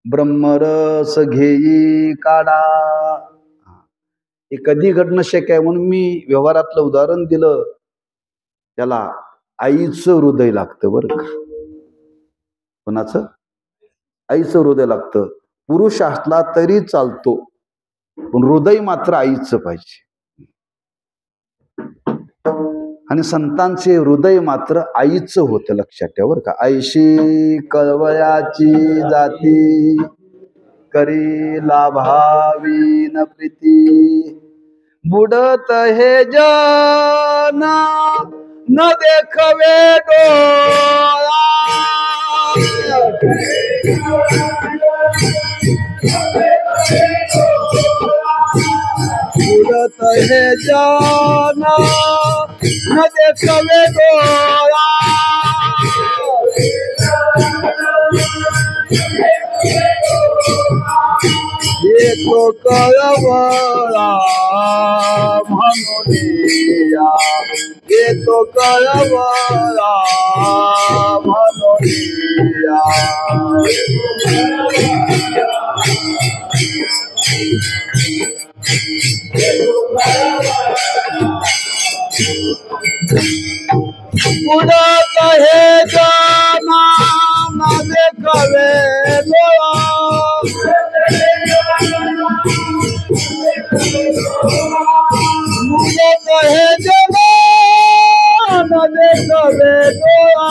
Speaker 2: ब्रह्मरस घेई काढा हे कधी घडणं शक्य आहे म्हणून मी व्यवहारातलं उदाहरण दिलं त्याला आईचं हृदय लागतं बरं का कोणाचं आईचं हृदय लागतं पुरुष असला तरी चालतो पण हृदय मात्र आईचं पाहिजे आणि संतांचे हृदय मात्र आईचं होतं लक्षात ठेवा बरं का ऐशी कळवयाची जाती करी लाभावी न प्रीती बुडत हे जना न देखवे डोळा बुडत हे जना न देखवे डोळा येतो कळवळा म्हणून येतो कळवळा म्हणून उडत हे जाना न देखवे डोळा उडत हे जाना न देखवे डोळा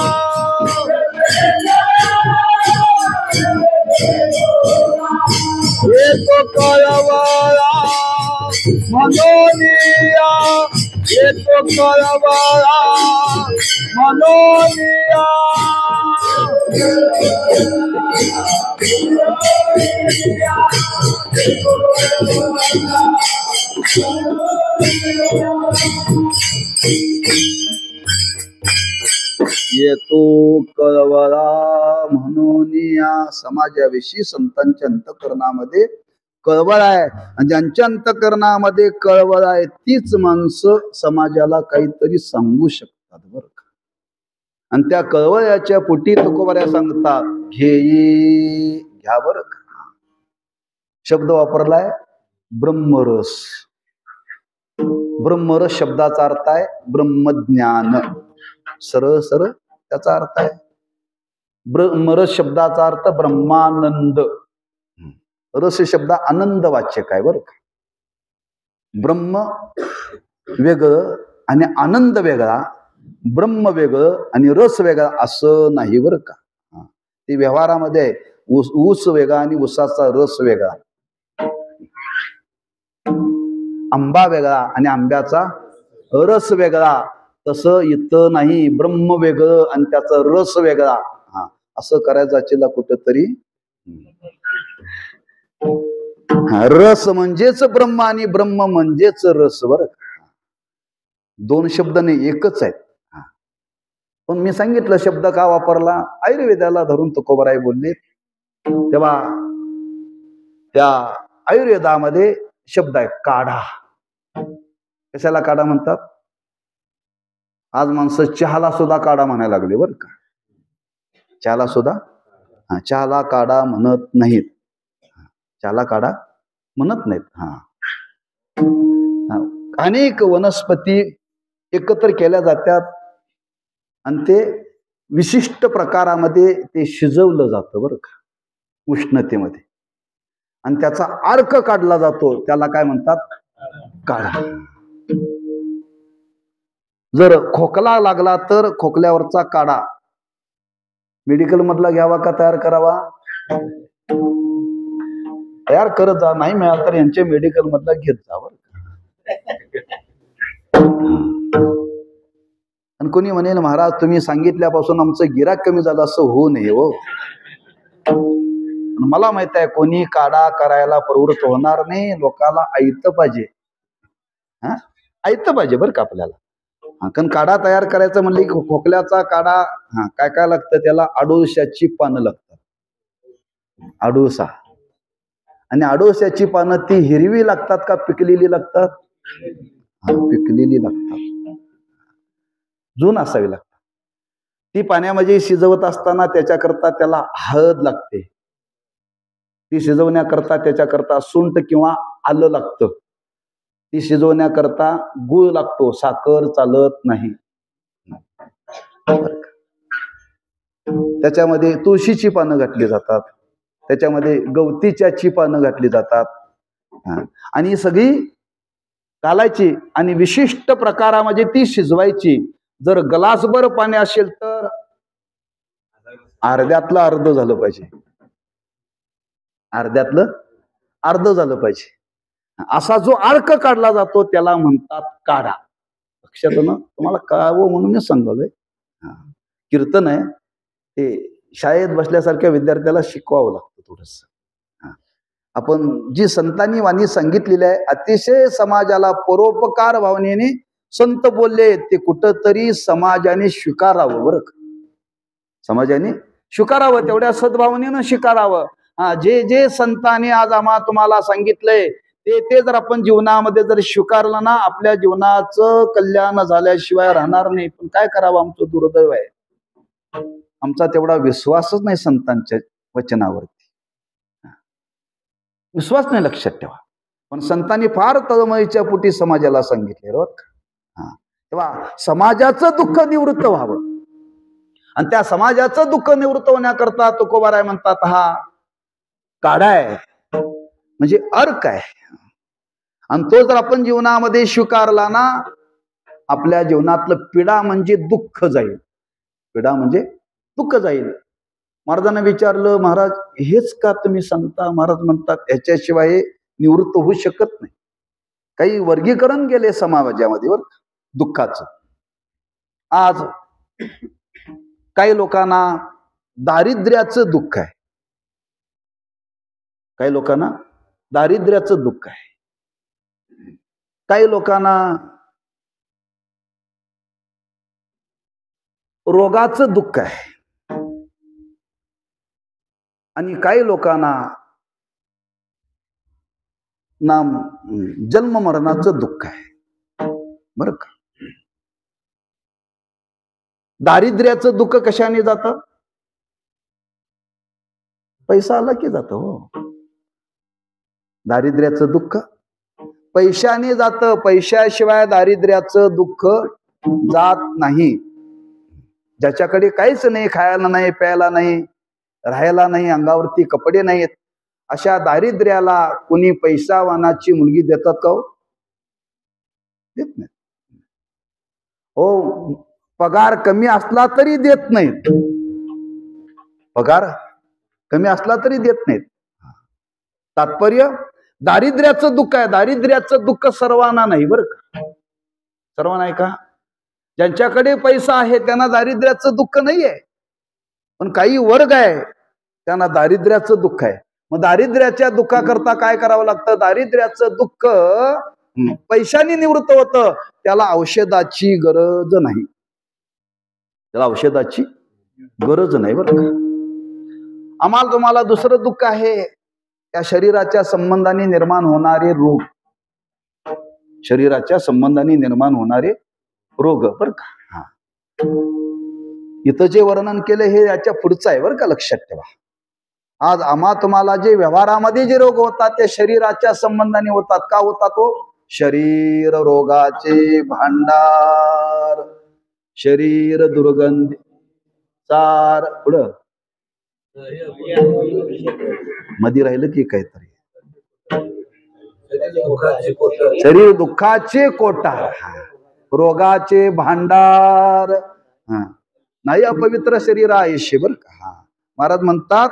Speaker 2: येतो कळवळा म्हणून येतो कळवळा म्हणून येतो कळवळा म्हणून या समाजाविषयी संतांच्या अंतःकरणामध्ये कळवळ आहे आणि ज्यांच्या अंतःकरणामध्ये कळवळ आहे तीच माणसं समाजाला काहीतरी सांगू शकतात बरं का आणि त्या कळवळ्याच्या पोटी तुकोबाऱ्या सांगतात घेई घ्या बरं का शब्द वापरलाय ब्रह्मरस ब्रह्मरस शब्दाचा अर्थ आहे ब्रह्मज्ञान सरळ सरळ त्याचा अर्थ आहे ब्रह्मरस शब्दाचा अर्थ ब्रह्मानंद रस शब्द आनंद वाचक आहे बरं का ब्रह्म वेगळं आणि आनंद वेगळा ब्रह्म वेगळं आणि रस वेगळा असं नाही बरं का ते व्यवहारामध्ये ऊस वेगळा आणि ऊसाचा रस वेगळा आंबा वेगळा आणि आंब्याचा रस वेगळा तसं इथं नाही ब्रह्म वेगळं आणि त्याचा रस वेगळा असं करायचं असेल कुठंतरी रस म्हणजेच ब्रह्म आणि ब्रह्म म्हणजेच रस बरं दोन शब्द नाही एकच आहेत पण मी सांगितलं शब्द का वापरला आयुर्वेदाला धरून तुकोबाराय बोलले तेव्हा त्या आयुर्वेदामध्ये शब्द आहे काढा कशाला काढा म्हणतात आज माणसं चहाला सुद्धा काढा म्हणायला लागले बरं का चहाला सुद्धा चहाला काढा म्हणत नाहीत चहाला काढा म्हणत नाहीत अनेक वनस्पती एकत्र केल्या जातात आणि ते विशिष्ट प्रकारामध्ये ते शिजवलं जातं बरं का उष्णतेमध्ये आणि त्याचा अर्क काढला जातो त्याला काय म्हणतात? काढा. जर खोकला लागला तर खोकल्यावरचा काढा मेडिकल मधला घ्यावा का तयार करावा? तयार करत जा, नाही मिळालं तर यांचे मेडिकल मधला घेत जावं. आणि कोणी म्हणेल महाराज तुम्ही सांगितल्यापासून आमचं गिराक कमी झालं, असं होऊ नये हो. मला माहित आहे कोणी काढा करायला प्रवृत्त होणार नाही, लोकाला ऐकतं पाहिजे. हा, ऐकतं पाहिजे बरं का आपल्याला. कारण काढा तयार करायचं म्हणलं की खोकल्याचा काढा, हा काय काय लागतं त्याला? अडुळशाची पानं लागतात, अडुळसा. आणि अडुळशाची पानं ती हिरवी लागतात का पिकलेली लागतात? हा, पिकलेली लागतात, जून असावी लागतात. ती पाण्यामध्ये शिजवत असताना त्याच्याकरता त्याला हळद लागते, ती शिजवण्याकरता त्याच्याकरता सुंठ किंवा आलं लागतं, ती शिजवण्याकरता गुळ लागतो, साखर चालत नाही. त्याच्यामध्ये तुळशीची पानं घातली जातात, त्याच्यामध्ये गवतीच्याची पानं घातली जातात. आणि सगळी घालायची आणि विशिष्ट प्रकारामध्ये ती शिजवायची. जर ग्लासभर पाणी असेल तर अर्ध्यातलं अर्ध झालं पाहिजे, अर्ध्यातलं अर्ध झालं पाहिजे. असा जो अर्क काढला जातो त्याला म्हणतात काढा. लक्षात ना, तुम्हाला कळावं म्हणून मी सांगलोय. कीर्तन आहे ते शाळेत बसल्यासारख्या विद्यार्थ्याला शिकवावं लागतं थोडस. आपण जी संतांनी वाणी सांगितलेली आहे अतिशय समाजाला परोपकार भावनेने संत बोलले, ते कुठंतरी समाजाने स्वीकारावं बरं का. समाजाने स्वीकारावं, तेवढ्या सद्भावनेनं स्वीकारावं. जे जे संतांनी आज आम्हा तुम्हाला सांगितलंय ते जर आपण जीवनामध्ये जर स्वीकारलं ना, आपल्या जीवनाचं कल्याण झाल्याशिवाय राहणार नाही. पण काय करावं, आमचं दुर्दैव आहे, आमचा तेवढा विश्वासच नाही संतांच्या वचनावरती. विश्वास नाही, लक्षात ठेवा. पण संतांनी फार तळमळीच्या पोटी समाजाला सांगितले बरं का. तेव्हा समाजाचं दुःख निवृत्त व्हावं, आणि त्या समाजाचं दुःख निवृत्त होण्याकरता तुकोबाराय म्हणतात हा काढा आहे, म्हणजे अर्क आहे. आणि तो जर आपण जीवनामध्ये स्वीकारला ना, आपल्या जीवनातलं पीडा म्हणजे दुःख जाईल, पीडा म्हणजे दुःख जाईल. महाराजांना विचारलं, महाराज हेच का तुम्ही सांगता? महाराज म्हणतात ह्याच्याशिवाय हे निवृत्त होऊ शकत नाही. काही वर्गीकरण केले समाजामध्ये वर दुःखाचं. आज काही लोकांना दारिद्र्याचं दुःख आहे, काही लोकांना दारिद्र्याचं दुःख आहे, काही लोकांना रोगाचं दुःख आहे, आणि काही लोकांना जन्म मरणाचं दुःख आहे बरं का. दारिद्र्याचं दुःख कशाने जातं? पैसा आला की जातं हो. दारिद्र्याचं दुःख पैशाने जातं, पैशाशिवाय दारिद्र्याचं दुःख जात नाही. ज्याच्याकडे काहीच नाही, खायला नाही, प्यायला नाही, राहायला नाही, अंगावरती कपडे नाहीत, अशा दारिद्र्याला कोणी पैसावानाची मुलगी देतात का हो? देत नाही हो. पगार कमी असला तरी देत नाहीत, पगार कमी असला तरी देत नाहीत. तात्पर्य दारिद्र्याचं दुःख आहे. दारिद्र्याचं दुःख सर्वांना नाही बरं का, सर्वांना आहे का? ज्यांच्याकडे पैसा आहे त्यांना दारिद्र्याचं दुःख नाही आहे, पण काही वर्ग आहे त्यांना दारिद्र्याचं दुःख आहे. मग दारिद्र्याच्या दुःखाकरता काय करावं लागतं? दारिद्र्याचं दुःख पैशाने निवृत्त होतं, त्याला औषधाची गरज नाही, त्याला औषधाची गरज नाही बरं का. आम्हाला तुम्हाला दुसरं दुःख आहे, त्या शरीराच्या संबंधाने निर्माण होणारे रोग, शरीराच्या संबंधाने निर्माण होणारे रोग बरं का. इथं जे वर्णन केलं हे याच्या पुढचं आहे बरं का, लक्षात ठेवा. आज आम्हा तुम्हाला जे व्यवहारामध्ये जे रोग होतात ते शरीराच्या संबंधाने होतात. का होतात तो? शरीर रोगाचे भांडार, शरीर दुर्गंधी चार. पुढं मध्ये राहिलं की काहीतरी शरीर दुःखाचे कोटार, रोगाचे भांडार. नाही अपवित्र शरीर आयुष्य बर का. महाराज म्हणतात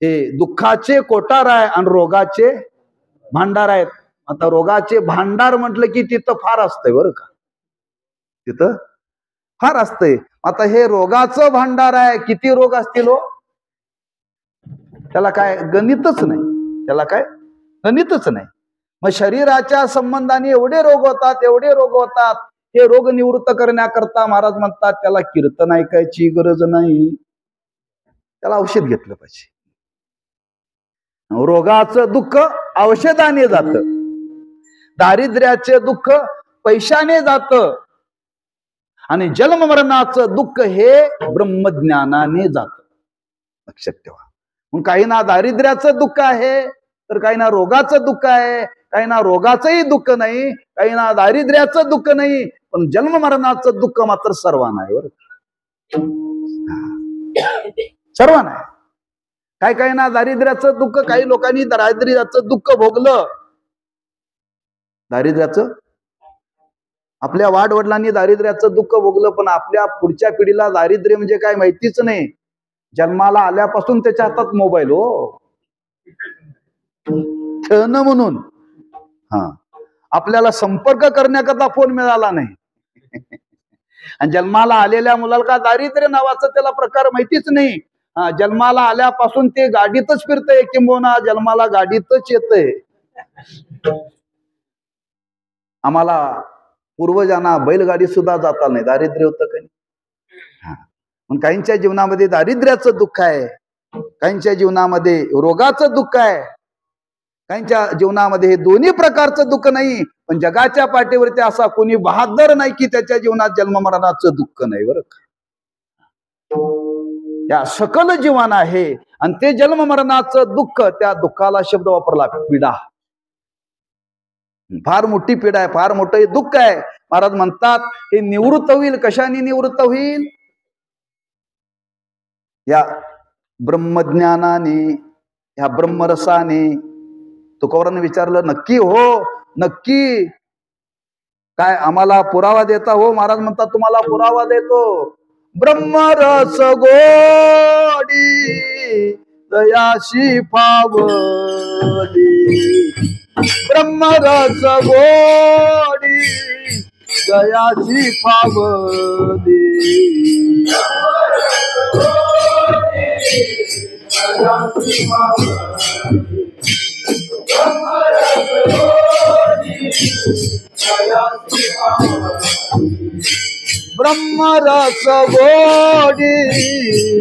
Speaker 2: हे दुःखाचे कोटार आहे आणि रोगाचे भांडार आहेत. आता रोगाचे भांडार म्हटलं की तिथं फार असतंय बरं का, तिथं फार असतंय. आता हे रोगाचं भांडार आहे, किती रोग असतील हो, त्याला काय गणितच नाही, त्याला काय गणितच नाही. मग शरीराच्या संबंधाने एवढे रोग होतात, एवढे रोग होतात. हे रोग निवृत्त करण्याकरता महाराज म्हणतात त्याला कीर्तन ऐकायची गरज नाही, त्याला औषध घेतलं पाहिजे. रोगाचं दुःख औषधाने जात, दारिद्र्याचे दुःख पैशाने जात, आणि जन्म मरणाचं दुःख हे ब्रह्मज्ञानाने जात. लक्षात ठेवा. मग काही ना दारिद्र्याचं दुःख आहे, तर काही ना रोगाचं दुःख आहे, काही ना रोगाचंही दुःख नाही, काही ना दारिद्र्याचं दुःख नाही, पण जन्म मरणाचं दुःख मात्र सर्वांना आहे. बरं सर्वांना आहे. काही काही ना दारिद्र्याचं दुःख, काही लोकांनी दारिद्र्याचं दुःख भोगलं. दारिद्र्याचं आपल्या वाडवडिलांनी दारिद्र्याचं दुःख भोगलं, पण आपल्या पुढच्या पिढीला दारिद्र्य म्हणजे काय माहितीच नाही. जन्माला आल्यापासून त्याच्या हातात मोबाईल हो, खेळणं म्हणून. आपल्याला संपर्क करण्याकरता फोन मिळाला नाही. आणि जन्माला आलेल्या मुलाला का दारिद्र्य नावाचा त्याला प्रकार माहितीच नाही. जन्माला आल्यापासून ते गाडीतच फिरतंय, किंबहुना जन्माला गाडीतच येतंय. आम्हाला पूर्वजांना बैलगाडी सुद्धा जाता नाही, दारिद्र्य होतं काही. मग काहींच्या जीवनामध्ये दारिद्र्याचं दुःख आहे, काहींच्या जीवनामध्ये रोगाचं दुःख आहे, काहींच्या जीवनामध्ये हे दोन्ही प्रकारचं दुःख नाही. पण जगाच्या पाठीवरती असा कोणी बहादर नाही की त्याच्या जीवनात जन्ममरणाचं दुःख नाही. बरं का, या सकल जीवन आहे, आणि ते जन्ममरणाचं दुःख, त्या दुःखाला शब्द वापरला पीडा. फार मोठी पीडा आहे, फार मोठं दुःख आहे. महाराज म्हणतात हे निवृत्त होईल. कशाने निवृत्त होईल? या ब्रह्मज्ञानाने, या ब्रह्मरसाने. तुकोबारांनी विचारलं, नक्की हो, नक्की काय आम्हाला पुरावा देता हो? महाराज म्हणतात तुम्हाला पुरावा देतो. ब्रह्मरस गोडी दयाशी पावली, ब्रह्मरस गोडी दयाशी पावली. ब्रह्मरस गोडी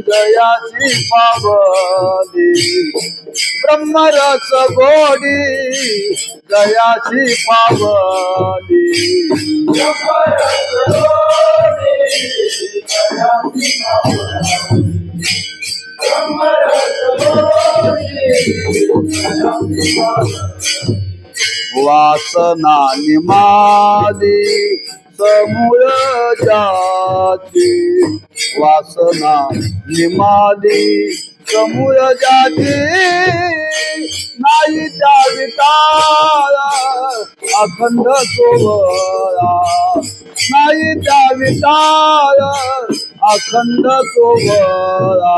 Speaker 2: दयाची पावली, ब्रह्मरस गोडी दयाची पावली. वासना निमाली समूळ जाती, वासना निमाली समूळ जाती. नाही त्या विटाळा अखंड सोहळा, नाही त्या विटाळा अखंड सोहळा.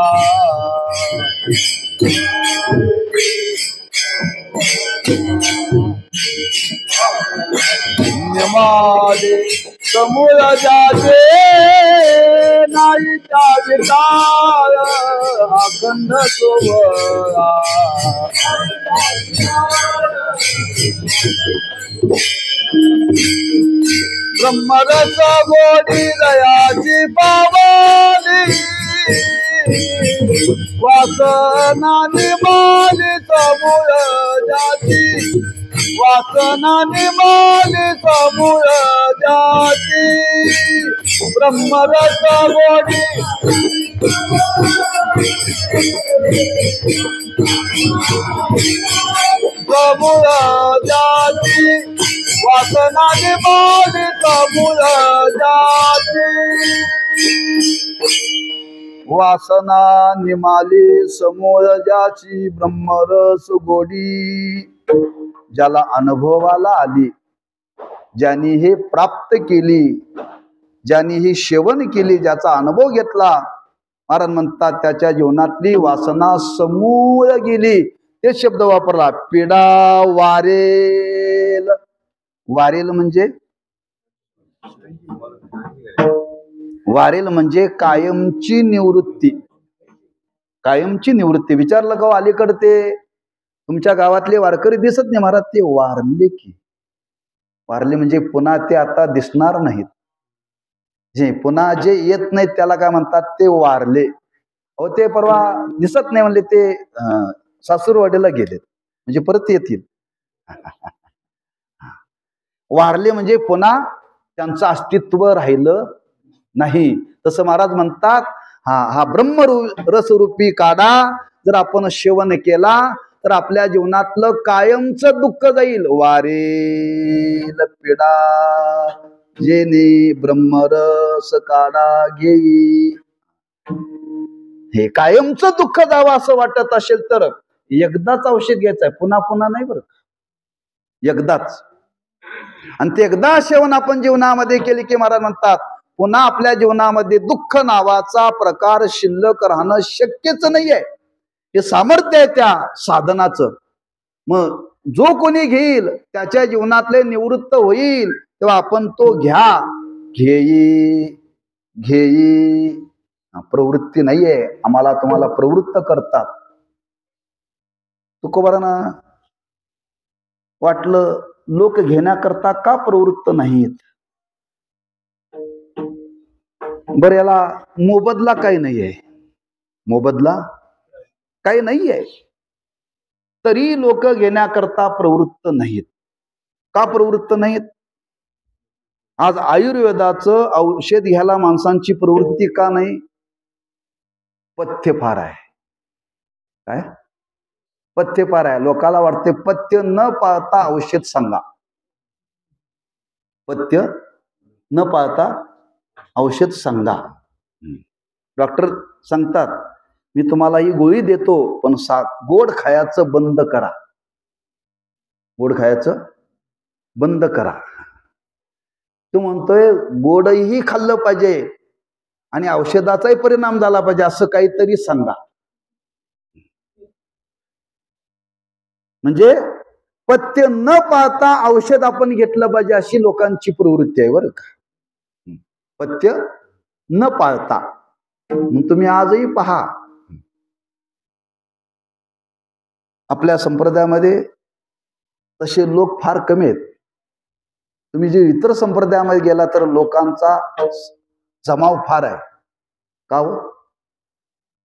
Speaker 2: निमाले समूळ जाते, नाही त्या विटाळ अखंड सोहळा. ब्रह्मरस गोडी दयाची पावली, वासना निमाली समूळ जाती, वासना निमाली समूळ जाती. ब्रह्मरस गोडी समूळ जाती, वासना निमाली समूळ जाती. वासना निमाली समोर ज्याची ब्रह्मरस गोडी, ज्याला अनुभवाला आली, ज्यांनी हे प्राप्त केली, ज्यांनी ही सेवन केली, ज्याचा अनुभव घेतला, महाराज म्हणतात त्याच्या जीवनातली वासना समूळ गेली. ते शब्द वापरला, पिडा वारेल. वारेल म्हणजे वारेल म्हणजे कायमची निवृत्ती. कायमची निवृत्ती. विचारलं का अलीकडे ते तुमच्या गावातले वारकरी दिसत नाही महाराज, ते वारले की. वारले म्हणजे पुन्हा ते आता दिसणार नाहीत. जे पुन्हा जे येत नाहीत त्याला काय म्हणतात, ते वारले. अहो ते परवा दिसत नाही म्हणले, ते सासूरवाडीला गेलेत, म्हणजे परत येतील. वारले म्हणजे पुन्हा त्यांचं अस्तित्व राहिलं नाही. तसं महाराज म्हणतात, हा ब्रह्म रसरूपी काढा जर आपण सेवन केला तर आपल्या जीवनातलं कायमचं दुःख जाईल. वारेल पिडा जेने ब्रह्मरस काढा घेई. हे कायमचं दुःख जावं असं वाटत असेल तर एकदाच औषध घ्यायचंय, पुन्हा पुन्हा नाही बरं, एकदाच. आणि ते एकदा सेवन आपण जीवनामध्ये केले की महाराज म्हणतात पुन्हा आपल्या जीवनामध्ये दुःख नावाचा प्रकार शिल्लक राहणं शक्यच नाहीये. हे सामर्थ्य आहे त्या साधनाचं. मग जो कोणी घेईल त्याच्या जीवनातले निवृत्त होईल तेव्हा आपण तो घ्या. घेई घेई प्रवृत्ती नाहीये, आम्हाला तुम्हाला प्रवृत्त करतात. तुकोबारांना वाटलं लोक घेण्याकरता का प्रवृत्त नाहीत. बरं याला मोबदला काही नाहीये, मोबदला काही नाहीये, तरी लोक घेण्याकरता प्रवृत्त नाहीत. का प्रवृत्त नाहीत. आज आयुर्वेदाचं औषध घ्यायला माणसांची प्रवृत्ती का नाही. पथ्य फार आहे. काय पथ्य फार आहे. लोकाला वाटते पथ्य न पाळता औषध सांगा, पथ्य न पाळता औषध सांगा. डॉक्टर सांगतात मी तुम्हाला ही गोळी देतो पण गोड खायचं बंद करा, गोड खायचं बंद करा. तो म्हणतोय गोडही खाल्लं पाहिजे आणि औषधाचाही परिणाम झाला पाहिजे असं काहीतरी सांगा. म्हणजे पथ्य न पाळता औषध आपण घेतलं पाहिजे अशी लोकांची प्रवृत्ती आहे बरं का. पथ्य न पाळता. मग तुम्ही आजही पहा आपल्या संप्रदायामध्ये तसे लोक फार कमी आहेत. तुम्ही जे इतर संप्रदायामध्ये गेला तर लोकांचा जमाव फार आहे. का हो.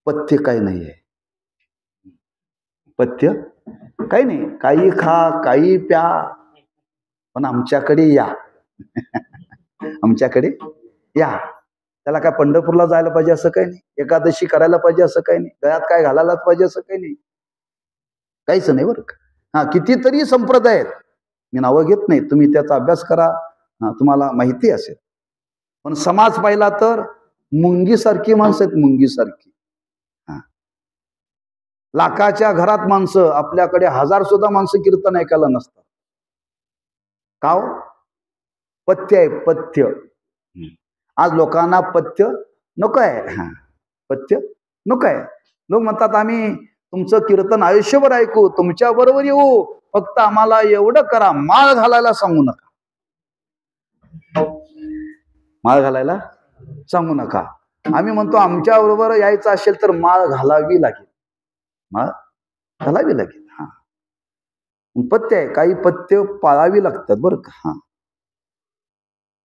Speaker 2: पथ्य काही नाही आहे. पथ्य काही नाही, काही खा काही प्या पण आमच्याकडे या. आमच्याकडे या. त्याला काय पंढरपूरला जायला पाहिजे असं काही नाही, एकादशी करायला पाहिजे असं काही नाही, गळ्यात काय घालायलाच पाहिजे असं काही नाही, काहीच नाही बरं का. हा कितीतरी संप्रदाय आहेत, मी नावं घेत नाही, तुम्ही त्याचा अभ्यास करा, तुम्हाला माहिती असेल. पण समाज पाहिला तर मुंगीसारखी माणसं आहेत, मुंगीसारखी. लाखाच्या घरात माणसं, आपल्याकडे 1000 सुद्धा माणसं कीर्तन ऐकायला नसतात. का हो. पथ्य आहे पथ्य. आज लोकांना पथ्य नको आहे. पथ्य नको आहे. लोक म्हणतात आम्ही तुमचं कीर्तन आयुष्यभर ऐकू, तुमच्या बरोबर येऊ, फक्त आम्हाला एवढं करा, माळ घालायला सांगू नका. माळ घालायला सांगू नका. आम्ही म्हणतो आमच्या बरोबर यायचं असेल तर माळ घालावी लागेल, माळ घालावी लागेल. हा पथ्य आहे, काही पथ्य पाळावी लागतात बरं का. हा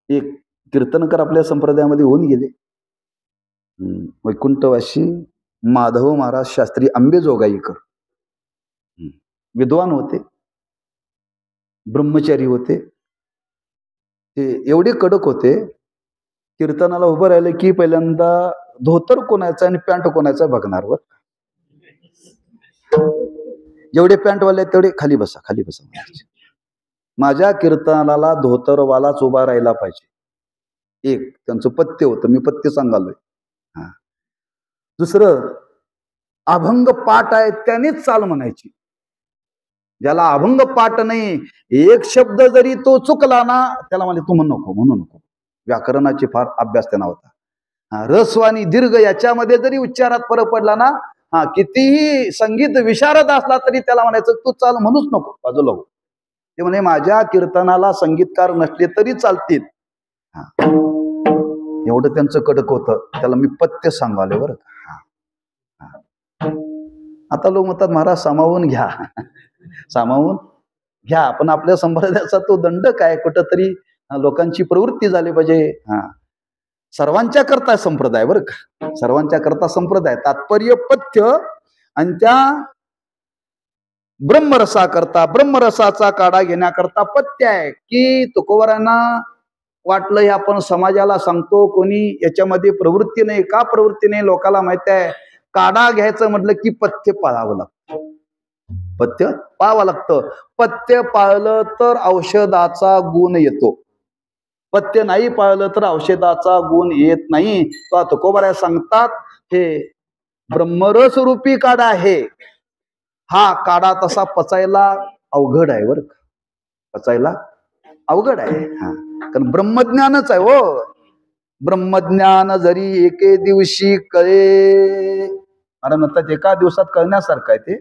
Speaker 2: एक कीर्तनकर आपल्या संप्रदायामध्ये होऊन गेले, वैकुंठवासी माधव महाराज शास्त्री अंबेजोगाईकर. विद्वान होते, ब्रह्मचारी होते. ते एवढे कडक होते, कीर्तनाला उभं राहिलं की पहिल्यांदा धोतर कोणाचा आणि पॅन्ट कोणाचा बघणार. वर जेवढे पॅन्टवाले तेवढे खाली बसा, खाली बसा. माझ्या कीर्तनाला धोतरवालाच उभा राहिला पाहिजे. एक त्यांचं पथ्य होतं, मी पथ्य सांगालोय. दुसरं अभंग पाठ आहे त्यानेच चाल म्हणायची. ज्याला अभंग पाठ नाही, एक शब्द जरी तो चुकला ना, त्याला म्हणजे तू म्हणू नको. व्याकरणाची फार अभ्यास त्यांना होता. रस्व आणि दीर्घ याच्यामध्ये जरी उच्चारात फरक पडला ना, कितीही संगीत विशारद असला तरी त्याला म्हणायचं तू चाल म्हणूच नको, बाजूला हो. ते म्हणे माझ्या कीर्तनाला संगीतकार नसले तरी चालतील. एवढं त्यांचं कडक होतं. त्याला मी पथ्य सांगाले बरं का. आता लोक म्हणतात महाराज सामावून घ्या, सामावून घ्या, पण आपल्या संप्रदायाचा तो दंड काय, कुठंतरी लोकांची प्रवृत्ती झाली पाहिजे. सर्वांच्या करता संप्रदाय बरं का, सर्वांच्या करता संप्रदाय. तात्पर्य पथ्य आणि त्या ब्रह्मरसाकरता, ब्रह्मरसाचा काढा घेण्याकरता पथ्य आहे. की तुकोबारांना वाटलं हे आपण समाजाला सांगतो, कोणी याच्यामध्ये प्रवृत्ती नाही. का प्रवृत्ती नाही? लोकांना माहिती आहे काढा घ्यायचं म्हटलं की पथ्य पाळावं लागतं, पथ्य पाळावं लागतं. पथ्य पाळलं तर औषधाचा गुण येतो, पथ्य नाही पाळलं तर औषधाचा गुण येत नाही. तो तुकोबाराय सांगतात हे ब्रह्मरस रूपी काढा आहे. हा काढा तसा पचायला अवघड आहे बरं का, पचायला अवघड आहे. कारण ब्रह्मज्ञानच आहे हो. ब्रह्मज्ञान जरी एके दिवशी कळे, महाराज म्हणतात एका दिवसात कळण्यासारखं आहे ते.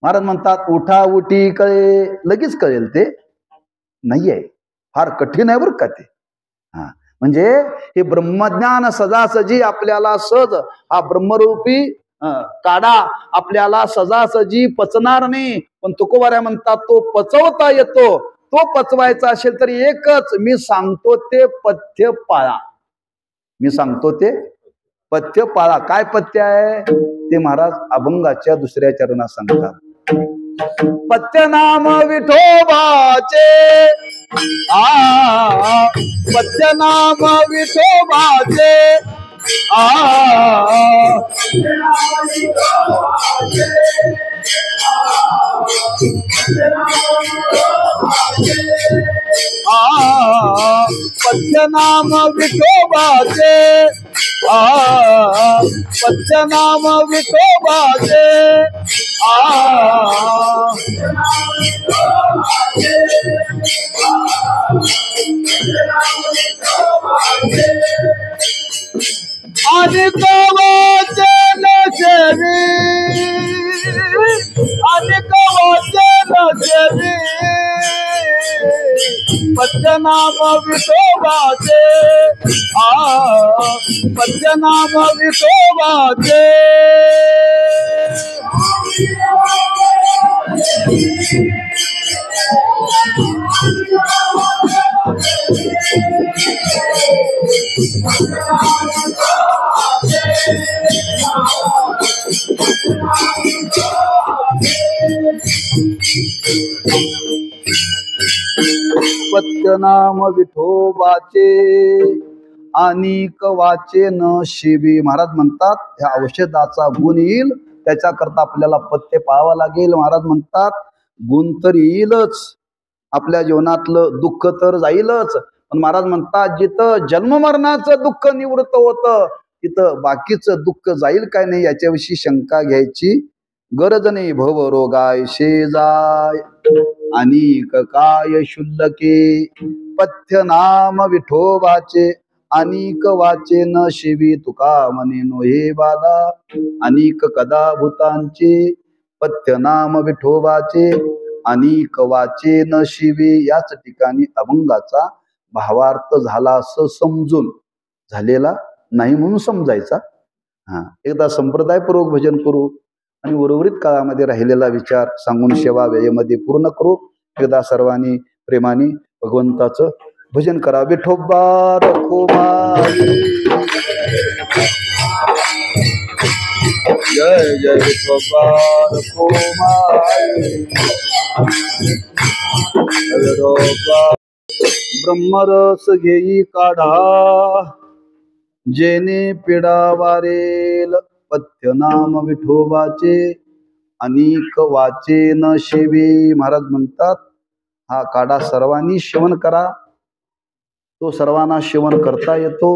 Speaker 2: महाराज म्हणतात उठा उठी कळे, लगेच कळेल ते नाहीये, फार कठीण आहे बरं का ते. म्हणजे हे ब्रह्मज्ञान सजासजी आपल्याला सहज, हा ब्रह्मरूपी काढा आपल्याला सजासजी पचणार नाही. पण तुकोबाऱ्या म्हणतात तो पचवता येतो. तो पचवायचा असेल तर एकच, मी सांगतो ते पथ्य पाळा, मी सांगतो ते पथ्य पाळा. काय पथ्य आहे ते महाराज अभंगाच्या दुसऱ्या चरणात सांगतात. पथ्य नाम विठोबाचे, पथ्य नाम विठोबाचे, पथ्य नाम विठोबाचे, पथ्य नाम विठोबाचे, अनेक वाचन सेवी, अनेक वाचन सेवी, पथ्य नाम विठोबाचे, पथ्य नाम विठोबाचे. पथ्य नाम विठोबाचे अनिक वाचे न शिवी. महाराज म्हणतात ह्या औषधाचा गुण येईल, त्याच्याकरता आपल्याला पथ्य पाळावं लागेल. महाराज म्हणतात गुण तर येईलच, आपल्या जीवनातलं दुःख तर जाईलच, पण महाराज म्हणतात जिथं जन्ममरणाचं दुःख निवृत्त होतं तिथं बाकीचं दुःख जाईल काय नाही याच्याविषयी शंका घ्यायची गरज नाही. भव रोगाय शेजाय अनिक काय शुल्लके, पथ्य नाम विठोबाचे अनिक वाचे न शिवी. तुका म्हणे नो हे बाधा अनिक कदा भूतांचे, पथ्य नाम विठोबाचे अनिक वाचे न शिवी. याच ठिकाणी अभंगाचा भावार्थ झाला असं समजून झालेला नाही म्हणून समजायचा. एकदा संप्रदायपूर्वक भजन करू आणि उर्वरित काळामध्ये राहिलेला विचार सांगून सेवा वेळेमध्ये पूर्ण करू. एकदा सर्वांनी प्रेमाने भगवंताचं भजन करा. विठोबा रखोबाई, जय जय विठोबा रखोबाई. ब्रह्मरस घेई काढा जेने पिडा वारेल, पथ्य नाम विठोबाचे अनिक वाचे न शिवी. महाराज म्हणतात हा काढा सर्वांनी सेवन करा, तो सर्वांना सेवन करता येतो.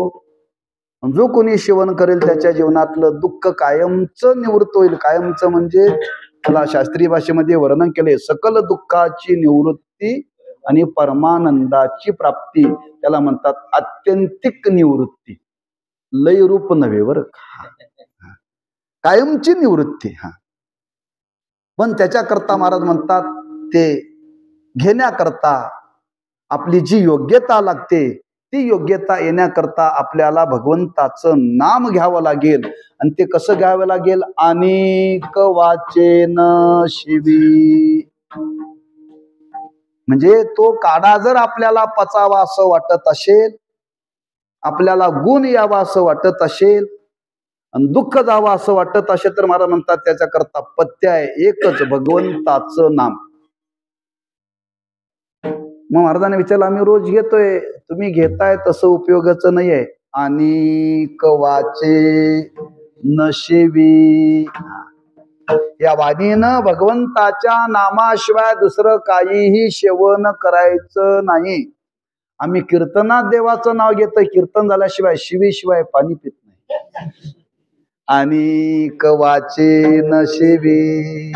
Speaker 2: जो कोणी सेवन करेल त्याच्या जीवनातलं दुःख कायमचं निवृत्त होईल. कायमचं म्हणजे त्याला शास्त्रीय भाषेमध्ये वर्णन केले, सकल दुःखाची निवृत्ती आणि परमानंदाची प्राप्ती. त्याला म्हणतात आत्यंतिक निवृत्ती. लय रूप नव्हे बरं का, कायमची निवृत्ती. पण त्याच्याकरता महाराज म्हणतात ते घेण्याकरता आपली जी योग्यता लागते ती योग्यता येण्याकरता आपल्याला भगवंताचं नाम घ्यावं लागेल. आणि ते कसं घ्यावं लागेल? अनेक वाचेन शिवी. म्हणजे तो काढा जर आपल्याला पचावा असं वाटत असेल, आपल्याला गुण यावा असं वाटत असेल आणि दुःख जावं असं वाटत असेल, तर महाराज म्हणतात त्याच्याकरता पथ्य आहे एकच, भगवंताचं नाम. मग महाराजांनी विचारलं, आम्ही रोज घेतोय, तुम्ही घेताय तसं उपयोगाचं नाहीये. अनेक वाचे नशिवी. या वाणीनं भगवंताच्या नामाशिवाय दुसरं काहीही सेवन करायचं नाही. आम्ही कीर्तनात देवाचं नाव घेतोय, कीर्तन झाल्याशिवाय शिवीशिवाय पाणी पित नाही. अनेक वाचे नशिवी.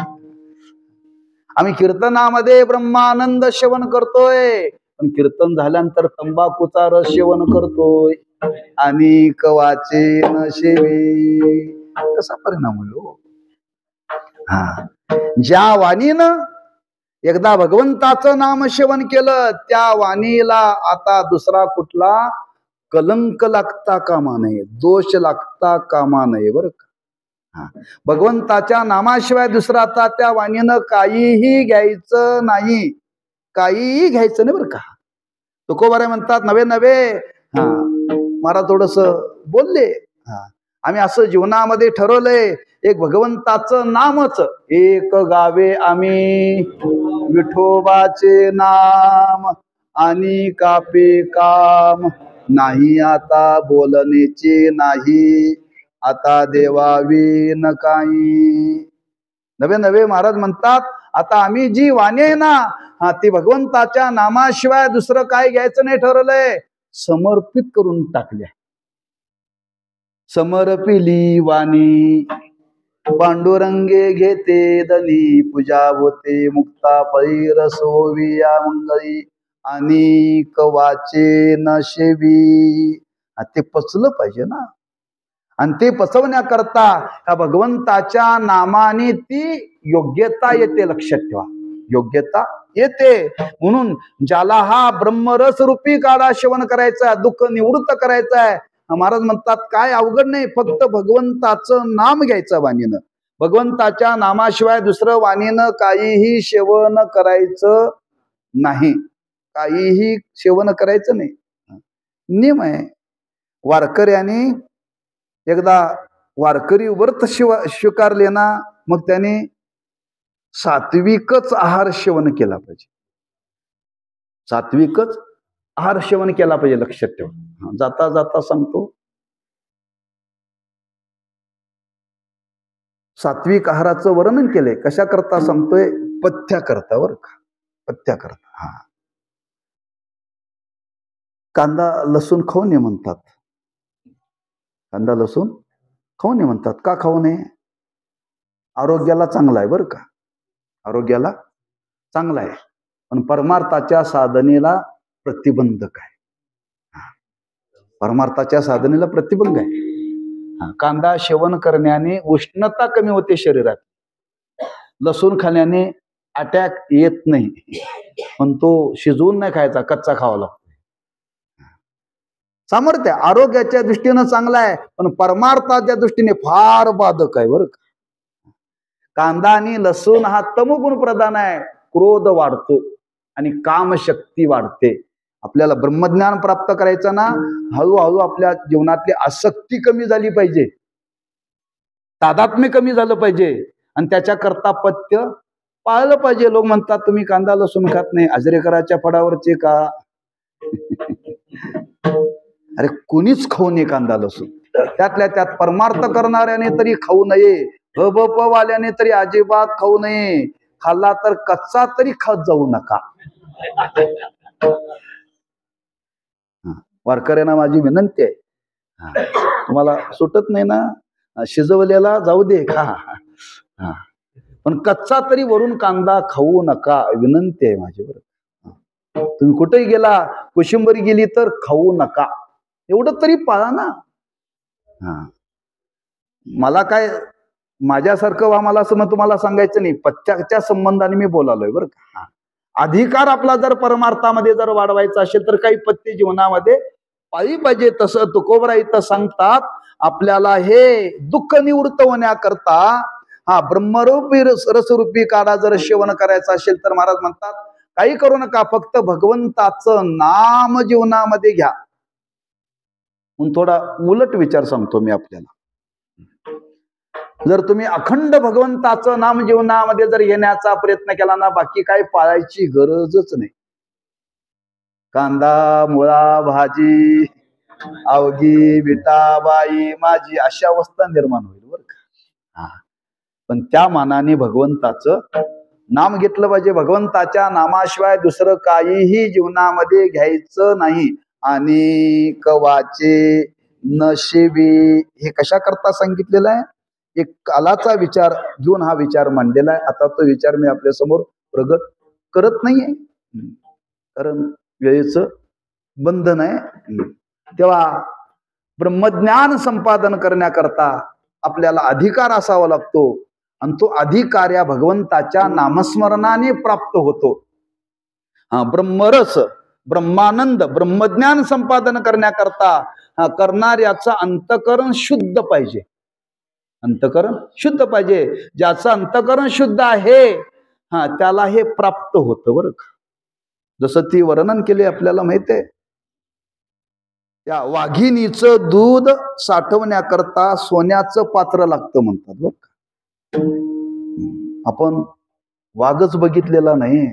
Speaker 2: आम्ही कीर्तनामध्ये ब्रह्मानंद सेवन करतोय, पण कीर्तन झाल्यानंतर तंबाखूचा रस सेवन करतोय. अनेक वाचे नशिवी. कसा परिणाम होईल? ज्या वाणीनं एकदा भगवंताचं नाम सेवन केलं त्या वाणीला आता दुसरा कुठला कलंक लागता कामा नये, दोष लागता कामा नये बरं का. भगवंताच्या नामाशिवाय दुसरा आता त्या वाणीनं काहीही घ्यायचं नाही, काहीही घ्यायचं नाही बरं का. तुकोबाराय म्हणतात नवे नवे मला थोडस बोलले, आम्ही असं जीवनामध्ये ठरवलंय एक भगवंताचं नामच, एक गावे आम्ही विठोबाचे नाम आणि कापे काम नाही आता बोलण्याचे नाही, आता देवावी न काही. नवे नवे महाराज म्हणतात आता आम्ही जी वाणी आहे ना ती भगवंताच्या नामाशिवाय दुसरं काय घ्यायचं नाही ठरवलंय, समर्पित करून टाकल्या. समर्पिली वाणी पांडुरंगे घेते दनी, पूजा होते मुक्ता पैर सोविया मंगळी. अनेक वाचे नशिवी. ते पचलं पाहिजे ना, आणि ते पचवण्याकरता त्या भगवंताच्या नामाने ती योग्यता येते. लक्षात ठेवा, योग्यता येते. म्हणून ज्याला हा ब्रह्मरस रूपी काढा सेवन करायचा, दुःख निवृत्त करायचा आहे, महाराज म्हणतात काय अवघड नाही, फक्त भगवंताचं नाम घ्यायचं वाणीनं. भगवंताच्या नामाशिवाय दुसरं वाणीनं काहीही सेवन करायचं नाही, काहीही सेवन करायचं नाही. नियम आहे. वारकऱ्याने एकदा वारकरी व्रत स्वीकारले ना, मग त्याने सात्विकच आहार सेवन केला पाहिजे. सात्विकच आहार सेवन केला पाहिजे. लक्षात ठेवा. जाता जाता सांगतो, सात्विक आहाराचं वर्णन केलंय. कशा करता सांगतोय? पथ्या करता बरं का, पथ्या करता. कांदा लसूण खाऊ नये म्हणतात. कांदा लसूण खाऊ नये म्हणतात. का खाऊ नये? आरोग्याला चांगला आहे बरं का, आरोग्याला चांगला आहे, पण परमार्थाच्या साधनेला प्रतिबंधक आहे. परमार्थाच्या साधनेला प्रतिबंध आहे. कांदा सेवन करण्याने उष्णता कमी होते शरीरात. लसूण खाण्याने अटॅक येत नाही, पण तो शिजवून नाही खायचा, कच्चा खावा लागतो. सामर्थ्य आरोग्याच्या दृष्टीनं चांगला आहे, पण परमार्थाच्या दृष्टीने फार बाधक आहे बरं का. कांदा आणि लसूण हा तमोगुण प्रधान आहे. क्रोध वाढतो आणि कामशक्ती वाढते. आपल्याला ब्रह्मज्ञान प्राप्त करायचं ना, हळूहळू आपल्या जीवनातली आसक्ती कमी झाली पाहिजे, तादात्म्य कमी झालं पाहिजे, आणि त्याच्याकरता पथ्य पाळलं पाहिजे. लोक म्हणतात तुम्ही कांदा लसूण खात नाही, आजरेकराच्या फडावरचे का? अरे कुणीच खाऊ नये कांदा लसूण. त्यातल्या त्यात परमार्थ करणाऱ्याने तरी खाऊ नये, हबप वाल्याने तरी अजिबात खाऊ नये. खाल्ला तर कच्चा तरी खात जाऊ नका. वारकऱ्यांना माझी विनंती आहे, तुम्हाला सुटत नाही ना, शिजवलेला जाऊ दे खा. हा, पण कच्चा तरी वरून कांदा खाऊ नका, विनंती आहे माझी. बरं, तुम्ही कुठेही गेला, कोशिंबरी गेली तर खाऊ नका, एवढं तरी पाळा ना. हा, मला काय माझ्यासारखं वा मला असं मग तुम्हाला सांगायचं नाही, पथ्याच्या संबंधाने मी बोलालोय बरं का. अधिकार आपला जर परमार्थामध्ये जर वाढवायचा असेल तर काही पथ्य जीवनामध्ये पाळी पाहिजे. तसं तुकोबरा इथं सांगतात, आपल्याला हे दुःख निवृत्त होण्याकरता हा ब्रह्मरूपी रसरूपी काढा जर सेवन करायचा असेल तर महाराज म्हणतात काही करू नका, फक्त भगवंताचं नाम जीवनामध्ये घ्या. म्हणून थोडा उलट विचार सांगतो मी आपल्याला. जर तुम्ही अखंड भगवंताचं नाम जीवनामध्ये जर येण्याचा प्रयत्न केला ना, बाकी काय पाळायची गरजच नाही. कांदा मुळा भाजी अवघी विटाबाई माझी अशी अवस्था निर्माण होईल बरं का. पण त्या मानाने भगवंताचं नाम घेतलं पाहिजे. भगवंताच्या नामाशिवाय दुसरं काहीही जीवनामध्ये घ्यायचं नाही. आणि कवाचे नशिबी हे कशा करता सांगितलेलं आहे? एक कालाचा विचार घेऊन हा विचार मांडलेला आहे. आता तो विचार मी आपल्या समोर प्रगट करत नाहीये, कारण वेळेचं बंधन आहे. तेव्हा ब्रह्मज्ञान संपादन करण्याकरता आपल्याला अधिकार असावा लागतो, आणि तो अधिकार या भगवंताच्या नामस्मरणाने प्राप्त होतो. ब्रह्मरस ब्रह्मानंद ब्रह्मज्ञान संपादन करण्याकरता करणाऱ्याचं अंतकरण शुद्ध पाहिजे. अंतकरण शुद्ध पाहिजे. ज्याचं अंतकरण शुद्ध आहे त्याला हे प्राप्त होतं बरं का. जसं ती वर्णन केले आपल्याला माहित आहे, त्या वाघिणीचं दूध साठवण्याकरता सोन्याचं पात्र लागतं म्हणतात बरं का. आपण वाघच बघितलेला नाही,